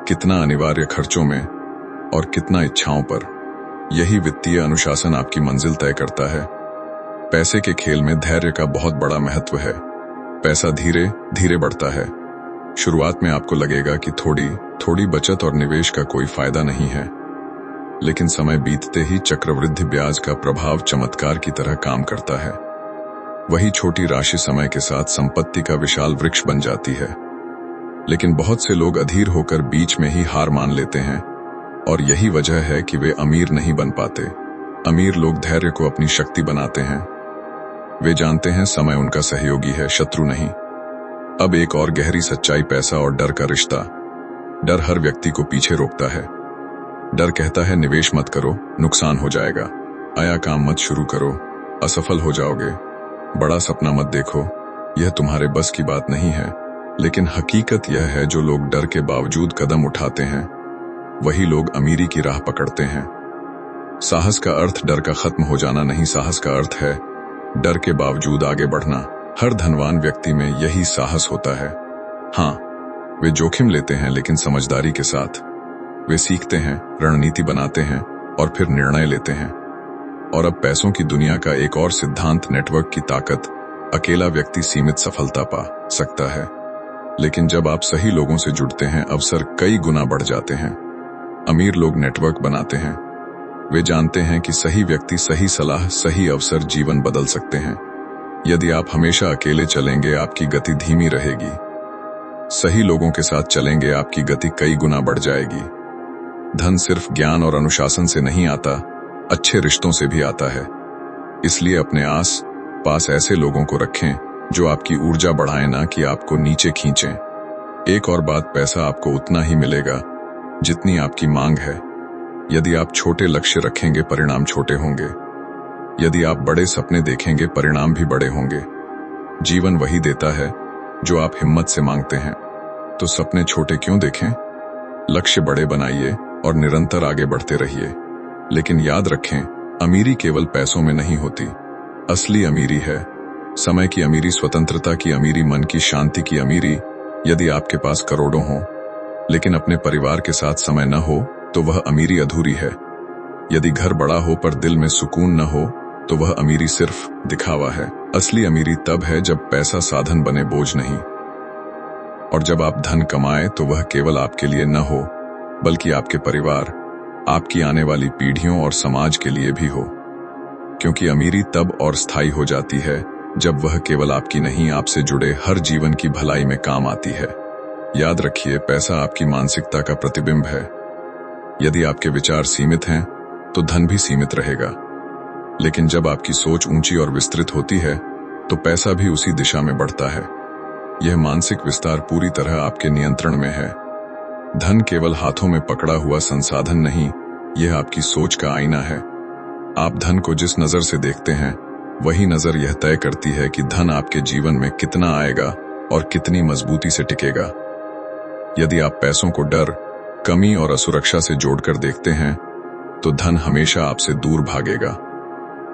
कितना अनिवार्य खर्चों में और कितना इच्छाओं पर। यही वित्तीय अनुशासन आपकी मंजिल तय करता है। पैसे के खेल में धैर्य का बहुत बड़ा महत्व है। पैसा धीरे धीरे बढ़ता है। शुरुआत में आपको लगेगा कि थोड़ी थोड़ी बचत और निवेश का कोई फायदा नहीं है, लेकिन समय बीतते ही चक्रवृद्धि ब्याज का प्रभाव चमत्कार की तरह काम करता है। वही छोटी राशि समय के साथ संपत्ति का विशाल वृक्ष बन जाती है। लेकिन बहुत से लोग अधीर होकर बीच में ही हार मान लेते हैं, और यही वजह है कि वे अमीर नहीं बन पाते। अमीर लोग धैर्य को अपनी शक्ति बनाते हैं। वे जानते हैं समय उनका सहयोगी है, शत्रु नहीं। अब एक और गहरी सच्चाई, पैसा और डर का रिश्ता। डर हर व्यक्ति को पीछे रोकता है। डर कहता है निवेश मत करो, नुकसान हो जाएगा। आया काम मत शुरू करो, असफल हो जाओगे। बड़ा सपना मत देखो, यह तुम्हारे बस की बात नहीं है। लेकिन हकीकत यह है, जो लोग डर के बावजूद कदम उठाते हैं, वही लोग अमीरी की राह पकड़ते हैं। साहस का अर्थ डर का खत्म हो जाना नहीं, साहस का अर्थ है डर के बावजूद आगे बढ़ना। हर धनवान व्यक्ति में यही साहस होता है। हाँ, वे जोखिम लेते हैं, लेकिन समझदारी के साथ। वे सीखते हैं, रणनीति बनाते हैं और फिर निर्णय लेते हैं। और अब पैसों की दुनिया का एक और सिद्धांत, नेटवर्क की ताकत। अकेला व्यक्ति सीमित सफलता पा सकता है, लेकिन जब आप सही लोगों से जुड़ते हैं अवसर कई गुना बढ़ जाते हैं। अमीर लोग नेटवर्क बनाते हैं। वे जानते हैं कि सही व्यक्ति, सही सलाह, सही अवसर जीवन बदल सकते हैं। यदि आप हमेशा अकेले चलेंगे आपकी गति धीमी रहेगी। सही लोगों के साथ चलेंगे आपकी गति कई गुना बढ़ जाएगी। धन सिर्फ ज्ञान और अनुशासन से नहीं आता, अच्छे रिश्तों से भी आता है। इसलिए अपने आस पास ऐसे लोगों को रखें जो आपकी ऊर्जा बढ़ाएं, ना कि आपको नीचे खींचें। एक और बात, पैसा आपको उतना ही मिलेगा जितनी आपकी मांग है। यदि आप छोटे लक्ष्य रखेंगे परिणाम छोटे होंगे। यदि आप बड़े सपने देखेंगे परिणाम भी बड़े होंगे। जीवन वही देता है जो आप हिम्मत से मांगते हैं। तो सपने छोटे क्यों देखें, लक्ष्य बड़े बनाइए और निरंतर आगे बढ़ते रहिए। लेकिन याद रखें, अमीरी केवल पैसों में नहीं होती। असली अमीरी है समय की अमीरी, स्वतंत्रता की अमीरी, मन की शांति की अमीरी। यदि आपके पास करोड़ों हों लेकिन अपने परिवार के साथ समय न हो तो वह अमीरी अधूरी है। यदि घर बड़ा हो पर दिल में सुकून न हो तो वह अमीरी सिर्फ दिखावा है। असली अमीरी तब है जब पैसा साधन बने, बोझ नहीं। और जब आप धन कमाएं तो वह केवल आपके लिए न हो बल्कि आपके परिवार, आपकी आने वाली पीढ़ियों और समाज के लिए भी हो। क्योंकि अमीरी तब और स्थायी हो जाती है जब वह केवल आपकी नहीं, आपसे जुड़े हर जीवन की भलाई में काम आती है। याद रखिए, पैसा आपकी मानसिकता का प्रतिबिंब है। यदि आपके विचार सीमित हैं तो धन भी सीमित रहेगा। लेकिन जब आपकी सोच ऊंची और विस्तृत होती है तो पैसा भी उसी दिशा में बढ़ता है। यह मानसिक विस्तार पूरी तरह आपके नियंत्रण में है। धन केवल हाथों में पकड़ा हुआ संसाधन नहीं, यह आपकी सोच का आईना है। आप धन को जिस नजर से देखते हैं वही नजर यह तय करती है कि धन आपके जीवन में कितना आएगा और कितनी मजबूती से टिकेगा। यदि आप पैसों को डर, कमी और असुरक्षा से जोड़कर देखते हैं तो धन हमेशा आपसे दूर भागेगा।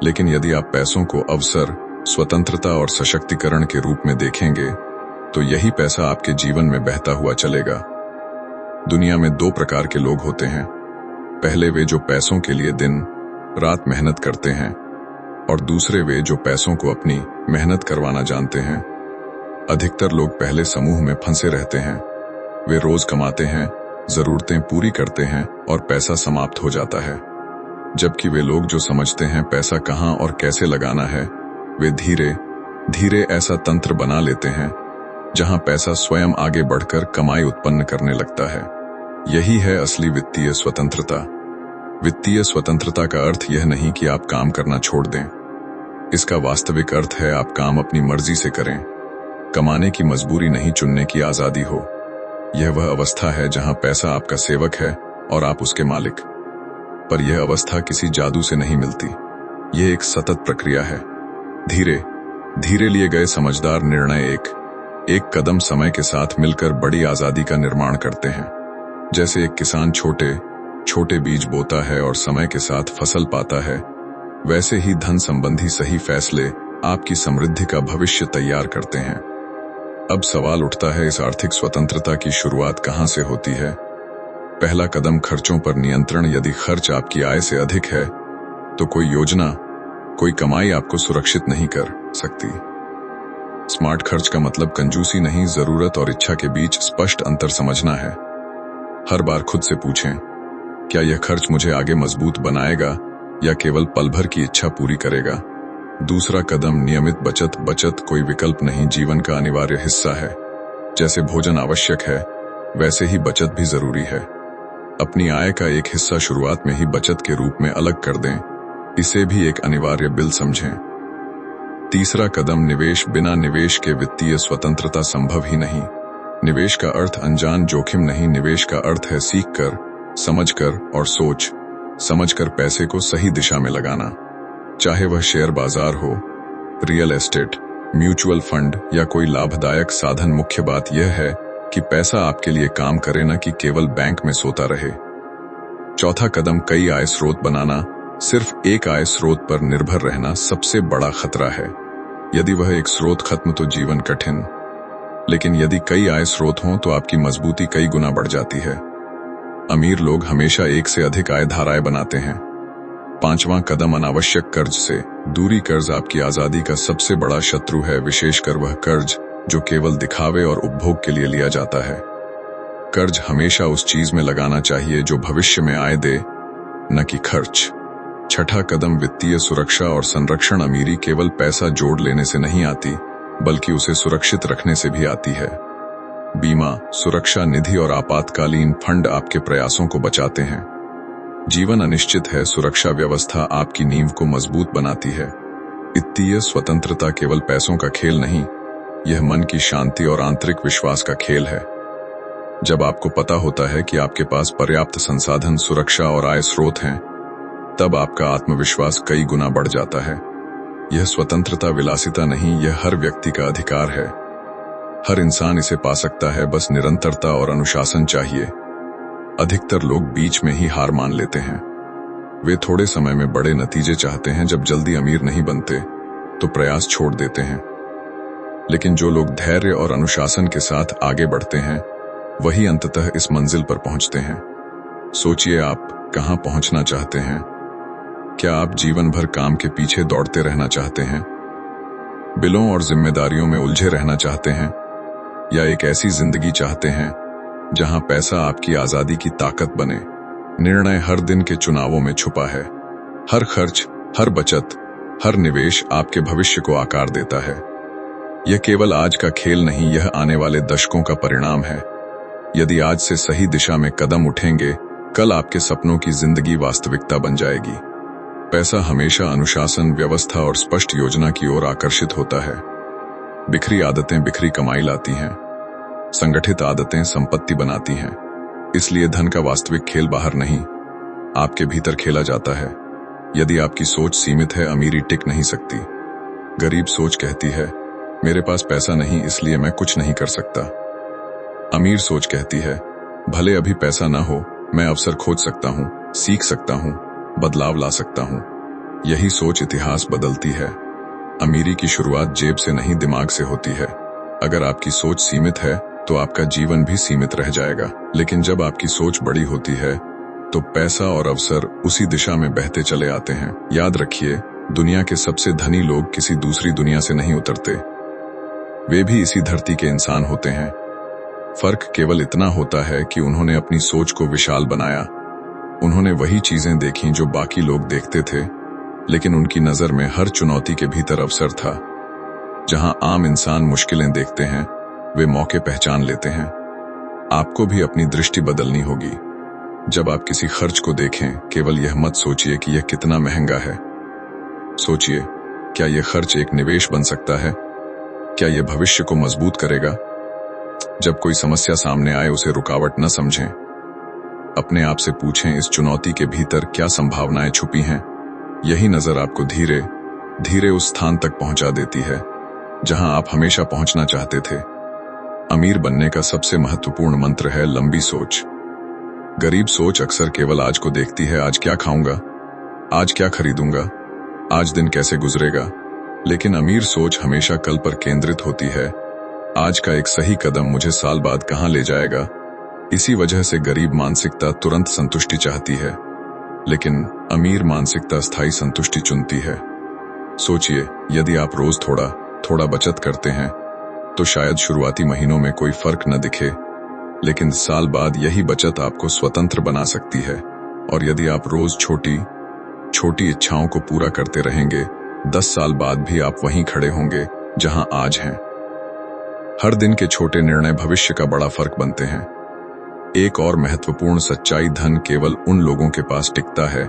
लेकिन यदि आप पैसों को अवसर, स्वतंत्रता और सशक्तिकरण के रूप में देखेंगे तो यही पैसा आपके जीवन में बहता हुआ चलेगा। दुनिया में दो प्रकार के लोग होते हैं। पहले वे जो पैसों के लिए दिन रात मेहनत करते हैं, और दूसरे वे जो पैसों को अपनी मेहनत करवाना जानते हैं। अधिकतर लोग पहले समूह में फंसे रहते हैं। वे रोज कमाते हैं, जरूरतें पूरी करते हैं और पैसा समाप्त हो जाता है। जबकि वे लोग जो समझते हैं पैसा कहां और कैसे लगाना है, वे धीरे धीरे ऐसा तंत्र बना लेते हैं जहां पैसा स्वयं आगे बढ़कर कमाई उत्पन्न करने लगता है। यही है असली वित्तीय स्वतंत्रता। वित्तीय स्वतंत्रता का अर्थ यह नहीं कि आप काम करना छोड़ दें। इसका वास्तविक अर्थ है आप काम अपनी मर्जी से करें। कमाने की मजबूरी नहीं, चुनने की आजादी हो। यह वह अवस्था है जहां पैसा आपका सेवक है और आप उसके मालिक। पर यह अवस्था किसी जादू से नहीं मिलती। यह एक सतत प्रक्रिया है। धीरे धीरे लिए गए समझदार निर्णय एक कदम समय के साथ मिलकर बड़ी आजादी का निर्माण करते हैं। जैसे एक किसान छोटे छोटे बीज बोता है और समय के साथ फसल पाता है, वैसे ही धन संबंधी सही फैसले आपकी समृद्धि का भविष्य तैयार करते हैं। अब सवाल उठता है, इस आर्थिक स्वतंत्रता की शुरुआत कहां से होती है? पहला कदम, खर्चों पर नियंत्रण। यदि खर्च आपकी आय से अधिक है तो कोई योजना, कोई कमाई आपको सुरक्षित नहीं कर सकती। स्मार्ट खर्च का मतलब कंजूसी नहीं, जरूरत और इच्छा के बीच स्पष्ट अंतर समझना है। हर बार खुद से पूछें, क्या यह खर्च मुझे आगे मजबूत बनाएगा या केवल पल भर की इच्छा पूरी करेगा? दूसरा कदम, नियमित बचत। बचत कोई विकल्प नहीं, जीवन का अनिवार्य हिस्सा है। जैसे भोजन आवश्यक है वैसे ही बचत भी जरूरी है। अपनी आय का एक हिस्सा शुरुआत में ही बचत के रूप में अलग कर दें, इसे भी एक अनिवार्य बिल समझें। तीसरा कदम, निवेश। बिना निवेश के वित्तीय स्वतंत्रता संभव ही नहीं। निवेश का अर्थ अनजान जोखिम नहीं, निवेश का अर्थ है सीखकर, समझकर और सोच समझकर पैसे को सही दिशा में लगाना। चाहे वह शेयर बाजार हो, रियल एस्टेट, म्यूचुअल फंड या कोई लाभदायक साधन, मुख्य बात यह है कि पैसा आपके लिए काम करे, न कि केवल बैंक में सोता रहे। चौथा कदम, कई आय स्रोत बनाना। सिर्फ एक आय स्रोत पर निर्भर रहना सबसे बड़ा खतरा है। यदि वह एक स्रोत खत्म तो जीवन कठिन, लेकिन यदि कई आय स्रोत हों तो आपकी मजबूती कई गुना बढ़ जाती है। अमीर लोग हमेशा एक से अधिक आय धाराएं बनाते हैं। 5वां कदम अनावश्यक कर्ज से दूरी। कर्ज आपकी आजादी का सबसे बड़ा शत्रु है, विशेषकर वह कर्ज जो केवल दिखावे और उपभोग के लिए लिया जाता है। कर्ज हमेशा उस चीज में लगाना चाहिए जो भविष्य में आय दे, न कि खर्च। छठा कदम वित्तीय सुरक्षा और संरक्षण। अमीरी केवल पैसा जोड़ लेने से नहीं आती, बल्कि उसे सुरक्षित रखने से भी आती है। बीमा, सुरक्षा निधि और आपातकालीन फंड आपके प्रयासों को बचाते हैं। जीवन अनिश्चित है, सुरक्षा व्यवस्था आपकी नींव को मजबूत बनाती है। वित्तीय स्वतंत्रता केवल पैसों का खेल नहीं, यह मन की शांति और आंतरिक विश्वास का खेल है। जब आपको पता होता है कि आपके पास पर्याप्त संसाधन, सुरक्षा और आय स्रोत हैं, तब आपका आत्मविश्वास कई गुना बढ़ जाता है। यह स्वतंत्रता विलासिता नहीं, यह हर व्यक्ति का अधिकार है। हर इंसान इसे पा सकता है, बस निरंतरता और अनुशासन चाहिए। अधिकतर लोग बीच में ही हार मान लेते हैं। वे थोड़े समय में बड़े नतीजे चाहते हैं, जब जल्दी अमीर नहीं बनते तो प्रयास छोड़ देते हैं। लेकिन जो लोग धैर्य और अनुशासन के साथ आगे बढ़ते हैं, वही अंततः इस मंजिल पर पहुंचते हैं। सोचिए, आप कहां पहुंचना चाहते हैं? क्या आप जीवन भर काम के पीछे दौड़ते रहना चाहते हैं, बिलों और जिम्मेदारियों में उलझे रहना चाहते हैं, या एक ऐसी जिंदगी चाहते हैं जहां पैसा आपकी आजादी की ताकत बने? निर्णय हर दिन के चुनावों में छुपा है। हर खर्च, हर बचत, हर निवेश आपके भविष्य को आकार देता है। यह केवल आज का खेल नहीं, यह आने वाले दशकों का परिणाम है। यदि आज से सही दिशा में कदम उठेंगे, कल आपके सपनों की जिंदगी वास्तविकता बन जाएगी। पैसा हमेशा अनुशासन, व्यवस्था और स्पष्ट योजना की ओर आकर्षित होता है। बिखरी आदतें बिखरी कमाई लाती हैं, संगठित आदतें संपत्ति बनाती हैं। इसलिए धन का वास्तविक खेल बाहर नहीं, आपके भीतर खेला जाता है। यदि आपकी सोच सीमित है, अमीरी टिक नहीं सकती। गरीब सोच कहती है, मेरे पास पैसा नहीं इसलिए मैं कुछ नहीं कर सकता। अमीर सोच कहती है, भले अभी पैसा ना हो, मैं अवसर खोज सकता हूं, सीख सकता हूं, बदलाव ला सकता हूं। यही सोच इतिहास बदलती है। अमीरी की शुरुआत जेब से नहीं, दिमाग से होती है। अगर आपकी सोच सीमित है तो आपका जीवन भी सीमित रह जाएगा। लेकिन जब आपकी सोच बड़ी होती है तो पैसा और अवसर उसी दिशा में बहते चले आते हैं। याद रखिए, दुनिया के सबसे धनी लोग किसी दूसरी दुनिया से नहीं उतरते, वे भी इसी धरती के इंसान होते हैं। फर्क केवल इतना होता है कि उन्होंने अपनी सोच को विशाल बनाया। उन्होंने वही चीजें देखी जो बाकी लोग देखते थे, लेकिन उनकी नजर में हर चुनौती के भीतर अवसर था। जहां आम इंसान मुश्किलें देखते हैं, वे मौके पहचान लेते हैं। आपको भी अपनी दृष्टि बदलनी होगी। जब आप किसी खर्च को देखें, केवल यह मत सोचिए कि यह कितना महंगा है। सोचिए, क्या यह खर्च एक निवेश बन सकता है? क्या यह भविष्य को मजबूत करेगा? जब कोई समस्या सामने आए, उसे रुकावट न समझें। अपने आप से पूछें, इस चुनौती के भीतर क्या संभावनाएं छुपी हैं? यही नजर आपको धीरे धीरे उस स्थान तक पहुंचा देती है जहां आप हमेशा पहुंचना चाहते थे। अमीर बनने का सबसे महत्वपूर्ण मंत्र है लंबी सोच। गरीब सोच अक्सर केवल आज को देखती है, आज क्या खाऊंगा, आज क्या खरीदूंगा, आज दिन कैसे गुजरेगा। लेकिन अमीर सोच हमेशा कल पर केंद्रित होती है। आज का एक सही कदम मुझे साल बाद कहां ले जाएगा। इसी वजह से गरीब मानसिकता तुरंत संतुष्टि चाहती है, लेकिन अमीर मानसिकता स्थायी संतुष्टि चुनती है। सोचिए, यदि आप रोज थोड़ा थोड़ा बचत करते हैं तो शायद शुरुआती महीनों में कोई फर्क न दिखे, लेकिन साल बाद यही बचत आपको स्वतंत्र बना सकती है। और यदि आप रोज छोटी छोटी इच्छाओं को पूरा करते रहेंगे, 10 साल बाद भी आप वहीं खड़े होंगे जहां आज हैं। हर दिन के छोटे निर्णय भविष्य का बड़ा फर्क बनते हैं। एक और महत्वपूर्ण सच्चाई, धन केवल उन लोगों के पास टिकता है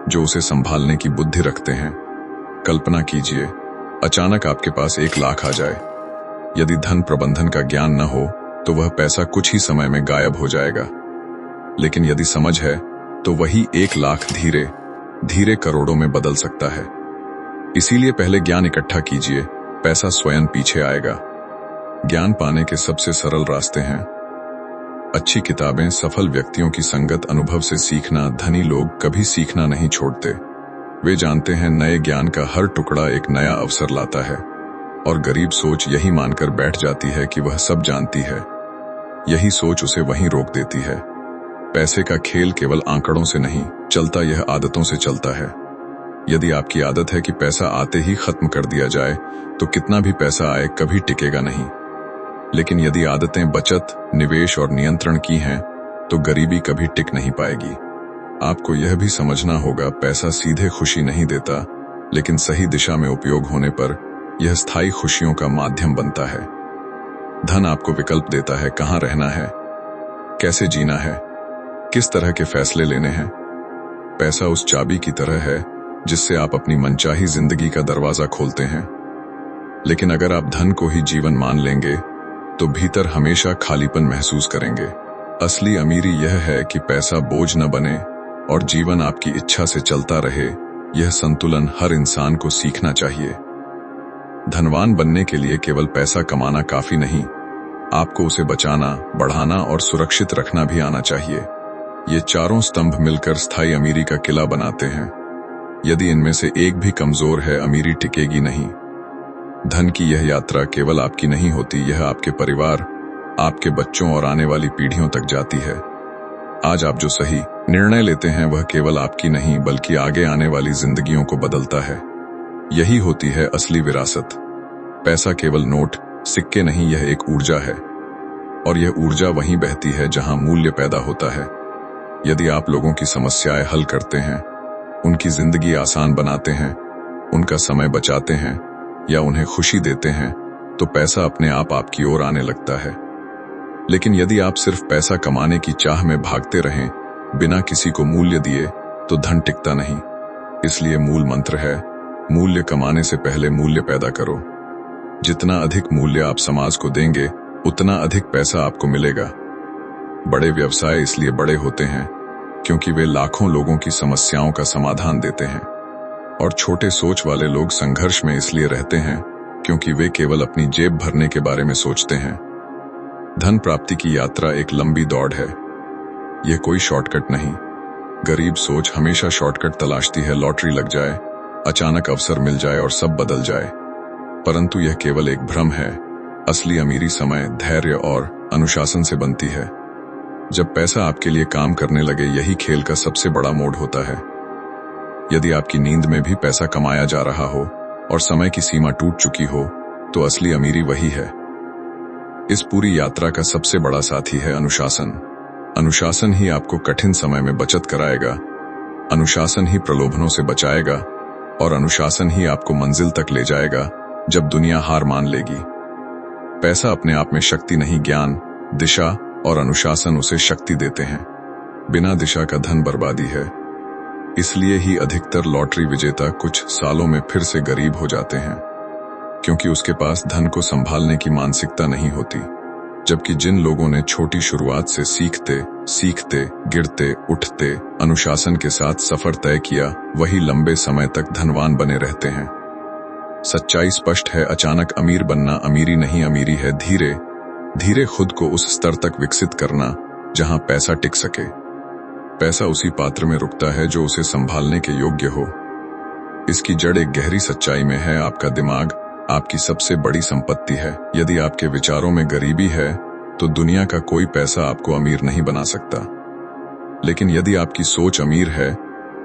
जो उसे संभालने की बुद्धि रखते हैं। कल्पना कीजिए, अचानक आपके पास 1 लाख आ जाए। यदि धन प्रबंधन का ज्ञान न हो तो वह पैसा कुछ ही समय में गायब हो जाएगा। लेकिन यदि समझ है तो वही 1 लाख धीरे धीरे करोड़ों में बदल सकता है। इसीलिए पहले ज्ञान इकट्ठा कीजिए, पैसा स्वयं पीछे आएगा। ज्ञान पाने के सबसे सरल रास्ते हैं अच्छी किताबें, सफल व्यक्तियों की संगत, अनुभव से सीखना। धनी लोग कभी सीखना नहीं छोड़ते। वे जानते हैं नए ज्ञान का हर टुकड़ा एक नया अवसर लाता है। और गरीब सोच यही मानकर बैठ जाती है कि वह सब जानती है। यही सोच उसे वहीं रोक देती है। पैसे का खेल केवल आंकड़ों से नहीं चलता, यह आदतों से चलता है। यदि आपकी आदत है कि पैसा आते ही खत्म कर दिया जाए, तो कितना भी पैसा आए कभी टिकेगा नहीं। लेकिन यदि आदतें बचत, निवेश और नियंत्रण की हैं, तो गरीबी कभी टिक नहीं पाएगी। आपको यह भी समझना होगा, पैसा सीधे खुशी नहीं देता, लेकिन सही दिशा में उपयोग होने पर यह स्थायी खुशियों का माध्यम बनता है। धन आपको विकल्प देता है कहाँ रहना है, कैसे जीना है, किस तरह के फैसले लेने हैं। पैसा उस चाबी की तरह है जिससे आप अपनी मनचाही जिंदगी का दरवाजा खोलते हैं। लेकिन अगर आप धन को ही जीवन मान लेंगे, तो भीतर हमेशा खालीपन महसूस करेंगे। असली अमीरी यह है कि पैसा बोझ न बने और जीवन आपकी इच्छा से चलता रहे। यह संतुलन हर इंसान को सीखना चाहिए। धनवान बनने के लिए केवल पैसा कमाना काफी नहीं, आपको उसे बचाना, बढ़ाना और सुरक्षित रखना भी आना चाहिए। ये चारों स्तंभ मिलकर स्थायी अमीरी का किला बनाते हैं। यदि इनमें से एक भी कमजोर है, अमीरी टिकेगी नहीं। धन की यह यात्रा केवल आपकी नहीं होती, यह आपके परिवार, आपके बच्चों और आने वाली पीढ़ियों तक जाती है। आज आप जो सही निर्णय लेते हैं, वह केवल आपकी नहीं बल्कि आगे आने वाली जिंदगियों को बदलता है। यही होती है असली विरासत। पैसा केवल नोट, सिक्के नहीं, यह एक ऊर्जा है, और यह ऊर्जा वहीं बहती है जहां मूल्य पैदा होता है। यदि आप लोगों की समस्याएं हल करते हैं, उनकी जिंदगी आसान बनाते हैं, उनका समय बचाते हैं या उन्हें खुशी देते हैं, तो पैसा अपने आप आपकी ओर आने लगता है। लेकिन यदि आप सिर्फ पैसा कमाने की चाह में भागते रहें, बिना किसी को मूल्य दिए, तो धन टिकता नहीं। इसलिए मूल मंत्र है, मूल्य कमाने से पहले मूल्य पैदा करो। जितना अधिक मूल्य आप समाज को देंगे, उतना अधिक पैसा आपको मिलेगा। बड़े व्यवसाय इसलिए बड़े होते हैं क्योंकि वे लाखों लोगों की समस्याओं का समाधान देते हैं, और छोटे सोच वाले लोग संघर्ष में इसलिए रहते हैं क्योंकि वे केवल अपनी जेब भरने के बारे में सोचते हैं। धन प्राप्ति की यात्रा एक लंबी दौड़ है, यह कोई शॉर्टकट नहीं। गरीब सोच हमेशा शॉर्टकट तलाशती है, लॉटरी लग जाए, अचानक अवसर मिल जाए और सब बदल जाए। परंतु यह केवल एक भ्रम है। असली अमीरी समय, धैर्य और अनुशासन से बनती है। जब पैसा आपके लिए काम करने लगे, यही खेल का सबसे बड़ा मोड़ होता है। यदि आपकी नींद में भी पैसा कमाया जा रहा हो और समय की सीमा टूट चुकी हो, तो असली अमीरी वही है। इस पूरी यात्रा का सबसे बड़ा साथी है अनुशासन। अनुशासन ही आपको कठिन समय में बचत कराएगा, अनुशासन ही प्रलोभनों से बचाएगा, और अनुशासन ही आपको मंजिल तक ले जाएगा जब दुनिया हार मान लेगी। पैसा अपने आप में शक्ति नहीं, ज्ञान, दिशा और अनुशासन उसे शक्ति देते हैं। बिना दिशा का धन बर्बादी है। इसलिए ही अधिकतर लॉटरी विजेता कुछ सालों में फिर से गरीब हो जाते हैं, क्योंकि उसके पास धन को संभालने की मानसिकता नहीं होती। जबकि जिन लोगों ने छोटी शुरुआत से सीखते, गिरते, उठते, अनुशासन के साथ सफर तय किया, वही लंबे समय तक धनवान बने रहते हैं। सच्चाई स्पष्ट है, अचानक अमीर बनना अमीरी नहीं, अमीरी है धीरे धीरे खुद को उस स्तर तक विकसित करना जहां पैसा टिक सके। पैसा उसी पात्र में रुकता है जो उसे संभालने के योग्य हो। इसकी जड़ एक गहरी सच्चाई में है, आपका दिमाग आपकी सबसे बड़ी संपत्ति है। यदि आपके विचारों में गरीबी है, तो दुनिया का कोई पैसा आपको अमीर नहीं बना सकता। लेकिन यदि आपकी सोच अमीर है,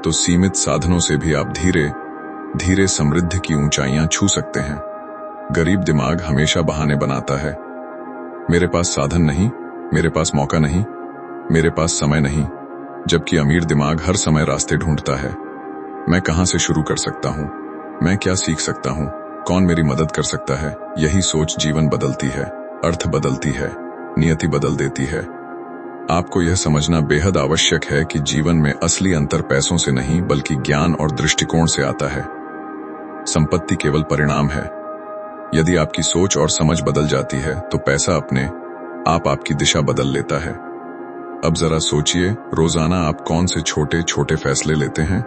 तो सीमित साधनों से भी आप धीरे धीरे समृद्धि की ऊंचाइयां छू सकते हैं। गरीब दिमाग हमेशा बहाने बनाता है। मेरे पास साधन नहीं, मेरे पास मौका नहीं, मेरे पास समय नहीं। जबकि अमीर दिमाग हर समय रास्ते ढूंढता है। मैं कहां से शुरू कर सकता हूं, मैं क्या सीख सकता हूं, कौन मेरी मदद कर सकता है। यही सोच जीवन बदलती है, अर्थ बदलती है, नियति बदल देती है। आपको यह समझना बेहद आवश्यक है कि जीवन में असली अंतर पैसों से नहीं बल्कि ज्ञान और दृष्टिकोण से आता है। संपत्ति केवल परिणाम है। यदि आपकी सोच और समझ बदल जाती है, तो पैसा अपने आप आपकी दिशा बदल लेता है। अब जरा सोचिए, रोजाना आप कौन से छोटे छोटे फैसले लेते हैं?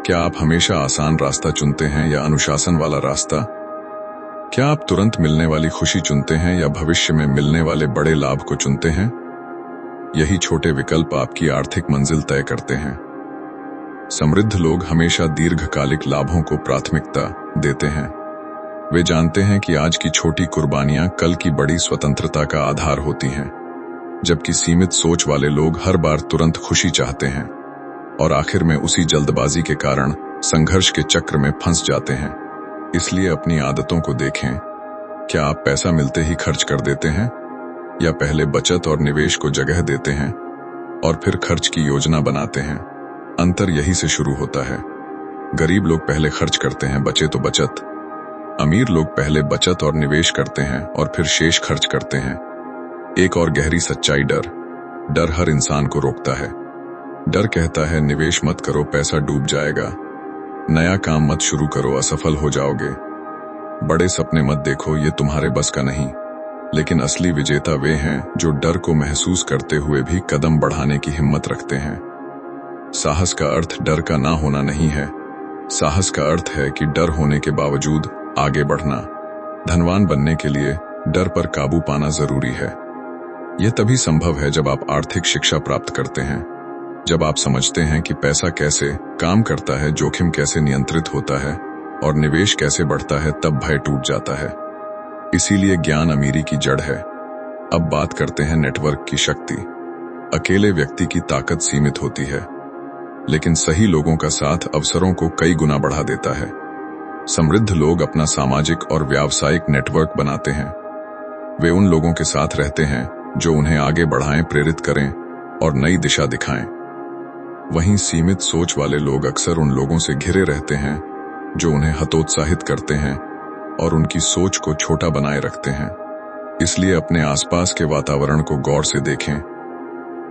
क्या आप हमेशा आसान रास्ता चुनते हैं या अनुशासन वाला रास्ता? क्या आप तुरंत मिलने वाली खुशी चुनते हैं या भविष्य में मिलने वाले बड़े लाभ को चुनते हैं? यही छोटे विकल्प आपकी आर्थिक मंजिल तय करते हैं। समृद्ध लोग हमेशा दीर्घकालिक लाभों को प्राथमिकता देते हैं। वे जानते हैं कि आज की छोटी कुर्बानियां कल की बड़ी स्वतंत्रता का आधार होती हैं, जबकि सीमित सोच वाले लोग हर बार तुरंत खुशी चाहते हैं और आखिर में उसी जल्दबाजी के कारण संघर्ष के चक्र में फंस जाते हैं। इसलिए अपनी आदतों को देखें। क्या आप पैसा मिलते ही खर्च कर देते हैं, या पहले बचत और निवेश को जगह देते हैं और फिर खर्च की योजना बनाते हैं? अंतर यही से शुरू होता है। गरीब लोग पहले खर्च करते हैं, बचे तो बचत। अमीर लोग पहले बचत और निवेश करते हैं और फिर शेष खर्च करते हैं। एक और गहरी सच्चाई डर हर इंसान को रोकता है। डर कहता है निवेश मत करो, पैसा डूब जाएगा। नया काम मत शुरू करो, असफल हो जाओगे। बड़े सपने मत देखो, ये तुम्हारे बस का नहीं। लेकिन असली विजेता वे हैं जो डर को महसूस करते हुए भी कदम बढ़ाने की हिम्मत रखते हैं। साहस का अर्थ डर का ना होना नहीं है। साहस का अर्थ है कि डर होने के बावजूद आगे बढ़ना। धनवान बनने के लिए डर पर काबू पाना जरूरी है। यह तभी संभव है जब आप आर्थिक शिक्षा प्राप्त करते हैं, जब आप समझते हैं कि पैसा कैसे काम करता है, जोखिम कैसे नियंत्रित होता है और निवेश कैसे बढ़ता है। तब भय टूट जाता है। इसीलिए ज्ञान अमीरी की जड़ है। अब बात करते हैं नेटवर्क की शक्ति। अकेले व्यक्ति की ताकत सीमित होती है, लेकिन सही लोगों का साथ अवसरों को कई गुना बढ़ा देता है। समृद्ध लोग अपना सामाजिक और व्यावसायिक नेटवर्क बनाते हैं। वे उन लोगों के साथ रहते हैं जो उन्हें आगे बढ़ाएं, प्रेरित करें और नई दिशा दिखाएं। वहीं सीमित सोच वाले लोग अक्सर उन लोगों से घिरे रहते हैं जो उन्हें हतोत्साहित करते हैं और उनकी सोच को छोटा बनाए रखते हैं। इसलिए अपने आसपास के वातावरण को गौर से देखें।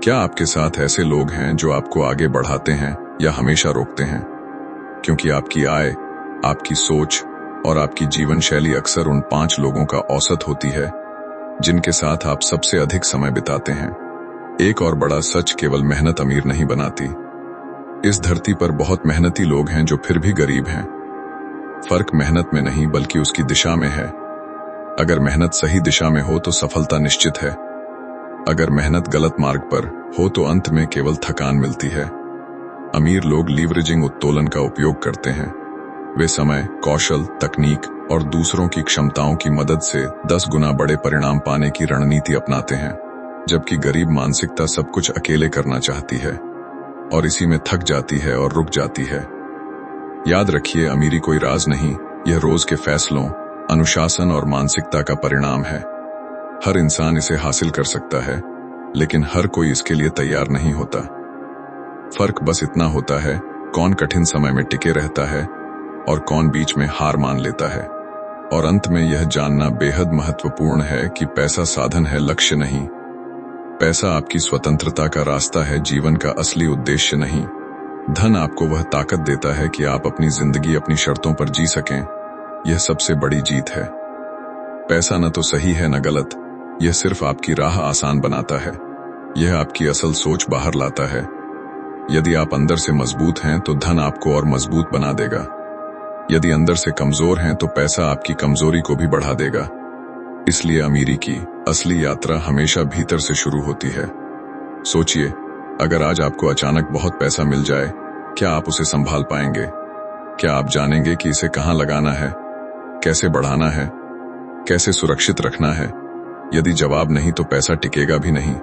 क्या आपके साथ ऐसे लोग हैं जो आपको आगे बढ़ाते हैं या हमेशा रोकते हैं? क्योंकि आपकी आय, आपकी सोच और आपकी जीवन शैली अक्सर उन 5 लोगों का औसत होती है जिनके साथ आप सबसे अधिक समय बिताते हैं। एक और बड़ा सच, केवल मेहनत अमीर नहीं बनाती। इस धरती पर बहुत मेहनती लोग हैं जो फिर भी गरीब हैं। फर्क मेहनत में नहीं बल्कि उसकी दिशा में है। अगर मेहनत सही दिशा में हो तो सफलता निश्चित है। अगर मेहनत गलत मार्ग पर हो तो अंत में केवल थकान मिलती है। अमीर लोग लीवरेजिंग, उत्तोलन का उपयोग करते हैं। वे समय, कौशल, तकनीक और दूसरों की क्षमताओं की मदद से 10 गुना बड़े परिणाम पाने की रणनीति अपनाते हैं, जबकि गरीब मानसिकता सब कुछ अकेले करना चाहती है और इसी में थक जाती है और रुक जाती है। याद रखिए, अमीरी कोई राज नहीं, यह रोज के फैसलों, अनुशासन और मानसिकता का परिणाम है। हर इंसान इसे हासिल कर सकता है, लेकिन हर कोई इसके लिए तैयार नहीं होता। फर्क बस इतना होता है, कौन कठिन समय में टिके रहता है और कौन बीच में हार मान लेता है। और अंत में यह जानना बेहद महत्वपूर्ण है कि पैसा साधन है, लक्ष्य नहीं। पैसा आपकी स्वतंत्रता का रास्ता है, जीवन का असली उद्देश्य नहीं। धन आपको वह ताकत देता है कि आप अपनी जिंदगी अपनी शर्तों पर जी सकें। यह सबसे बड़ी जीत है। पैसा न तो सही है न गलत, यह सिर्फ आपकी राह आसान बनाता है। यह आपकी असल सोच बाहर लाता है। यदि आप अंदर से मजबूत हैं तो धन आपको और मजबूत बना देगा। यदि अंदर से कमजोर हैं तो पैसा आपकी कमजोरी को भी बढ़ा देगा। इसलिए अमीरी की असली यात्रा हमेशा भीतर से शुरू होती है। सोचिए, अगर आज आपको अचानक बहुत पैसा मिल जाए, क्या आप उसे संभाल पाएंगे? क्या आप जानेंगे कि इसे कहां लगाना है, कैसे बढ़ाना है, कैसे सुरक्षित रखना है? यदि जवाब नहीं तो पैसा टिकेगा भी नहीं।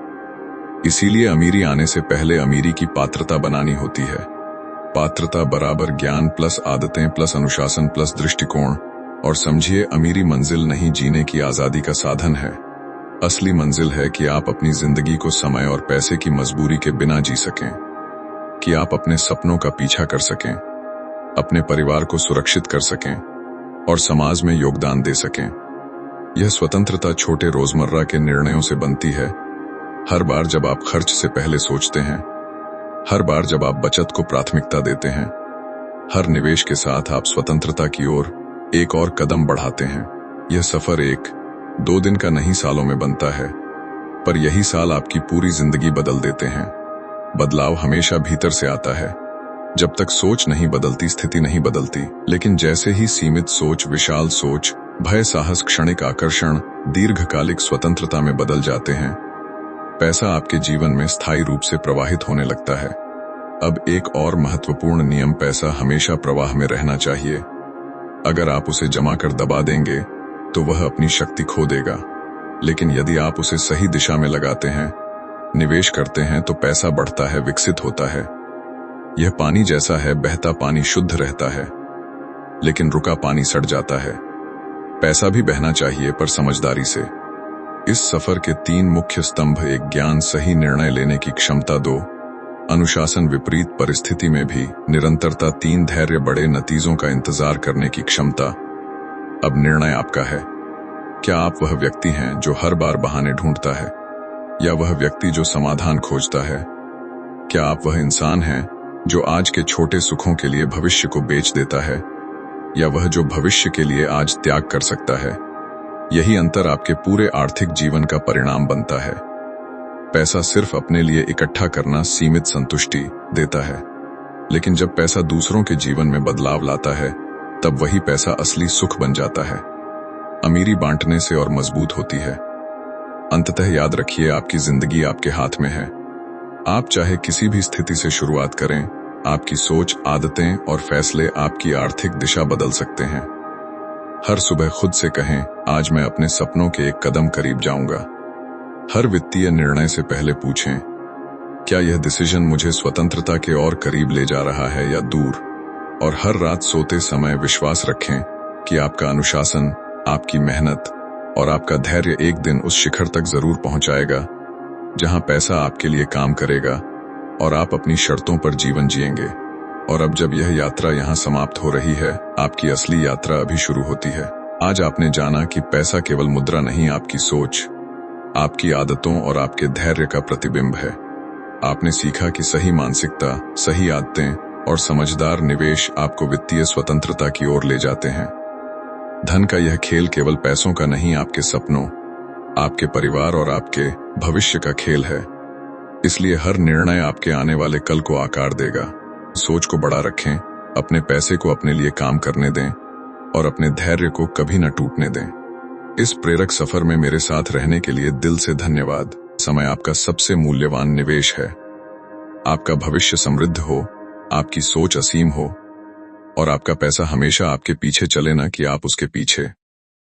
इसीलिए अमीरी आने से पहले अमीरी की पात्रता बनानी होती है। पात्रता बराबर ज्ञान प्लस आदतें प्लस अनुशासन प्लस दृष्टिकोण। और समझिए, अमीरी मंजिल नहीं, जीने की आजादी का साधन है। असली मंजिल है कि आप अपनी जिंदगी को समय और पैसे की मजबूरी के बिना जी सकें, कि आप अपने सपनों का पीछा कर सकें, अपने परिवार को सुरक्षित कर सकें और समाज में योगदान दे सकें। यह स्वतंत्रता छोटे रोजमर्रा के निर्णयों से बनती है। हर बार जब आप खर्च से पहले सोचते हैं, हर बार जब आप बचत को प्राथमिकता देते हैं, हर निवेश के साथ आप स्वतंत्रता की ओर एक और कदम बढ़ाते हैं। यह सफर 1-2 दिन का नहीं, सालों में बनता है। पर यही साल आपकी पूरी जिंदगी बदल देते हैं। बदलाव हमेशा भीतर से आता है। जब तक सोच नहीं बदलती, स्थिति नहीं बदलती। लेकिन जैसे ही सीमित सोच विशाल सोच, भय साहस, क्षणिक आकर्षण दीर्घकालिक स्वतंत्रता में बदल जाते हैं, पैसा आपके जीवन में स्थायी रूप से प्रवाहित होने लगता है। अब एक और महत्वपूर्ण नियम, पैसा हमेशा प्रवाह में रहना चाहिए। अगर आप उसे जमा कर दबा देंगे तो वह अपनी शक्ति खो देगा। लेकिन यदि आप उसे सही दिशा में लगाते हैं, निवेश करते हैं, तो पैसा बढ़ता है, विकसित होता है। यह पानी जैसा है, बहता पानी शुद्ध रहता है, लेकिन रुका पानी सड़ जाता है। पैसा भी बहना चाहिए, पर समझदारी से। इस सफर के 3 मुख्य स्तंभ: 1 ज्ञान, सही निर्णय लेने की क्षमता, 2 अनुशासन, विपरीत परिस्थिति में भी निरंतरता, 3 धैर्य, बड़े नतीजों का इंतजार करने की क्षमता। अब निर्णय आपका है। क्या आप वह व्यक्ति हैं जो हर बार बहाने ढूंढता है, या वह व्यक्ति जो समाधान खोजता है? क्या आप वह इंसान हैं जो आज के छोटे सुखों के लिए भविष्य को बेच देता है, या वह जो भविष्य के लिए आज त्याग कर सकता है? यही अंतर आपके पूरे आर्थिक जीवन का परिणाम बनता है। पैसा सिर्फ अपने लिए इकट्ठा करना सीमित संतुष्टि देता है, लेकिन जब पैसा दूसरों के जीवन में बदलाव लाता है, तब वही पैसा असली सुख बन जाता है। अमीरी बांटने से और मजबूत होती है। अंततः याद रखिए, आपकी जिंदगी आपके हाथ में है। आप चाहे किसी भी स्थिति से शुरुआत करें, आपकी सोच, आदतें और फैसले आपकी आर्थिक दिशा बदल सकते हैं। हर सुबह खुद से कहें, आज मैं अपने सपनों के 1 कदम करीब जाऊंगा। हर वित्तीय निर्णय से पहले पूछें, क्या यह डिसीजन मुझे स्वतंत्रता के और करीब ले जा रहा है या दूर? और हर रात सोते समय विश्वास रखें कि आपका अनुशासन, आपकी मेहनत और आपका धैर्य एक दिन उस शिखर तक जरूर पहुंचाएगा जहां पैसा आपके लिए काम करेगा और आप अपनी शर्तों पर जीवन जिएंगे। और अब जब यह यात्रा यहां समाप्त हो रही है, आपकी असली यात्रा अभी शुरू होती है। आज आपने जाना कि पैसा केवल मुद्रा नहीं, आपकी सोच, आपकी आदतों और आपके धैर्य का प्रतिबिंब है। आपने सीखा कि सही मानसिकता, सही आदतें और समझदार निवेश आपको वित्तीय स्वतंत्रता की ओर ले जाते हैं। धन का यह खेल केवल पैसों का नहीं, आपके सपनों, आपके परिवार और आपके भविष्य का खेल है। इसलिए हर निर्णय आपके आने वाले कल को आकार देगा। सोच को बड़ा रखें, अपने पैसे को अपने लिए काम करने दें और अपने धैर्य को कभी न टूटने दें। इस प्रेरक सफर में मेरे साथ रहने के लिए दिल से धन्यवाद। समय आपका सबसे मूल्यवान निवेश है। आपका भविष्य समृद्ध हो, आपकी सोच असीम हो और आपका पैसा हमेशा आपके पीछे चले, ना कि आप उसके पीछे।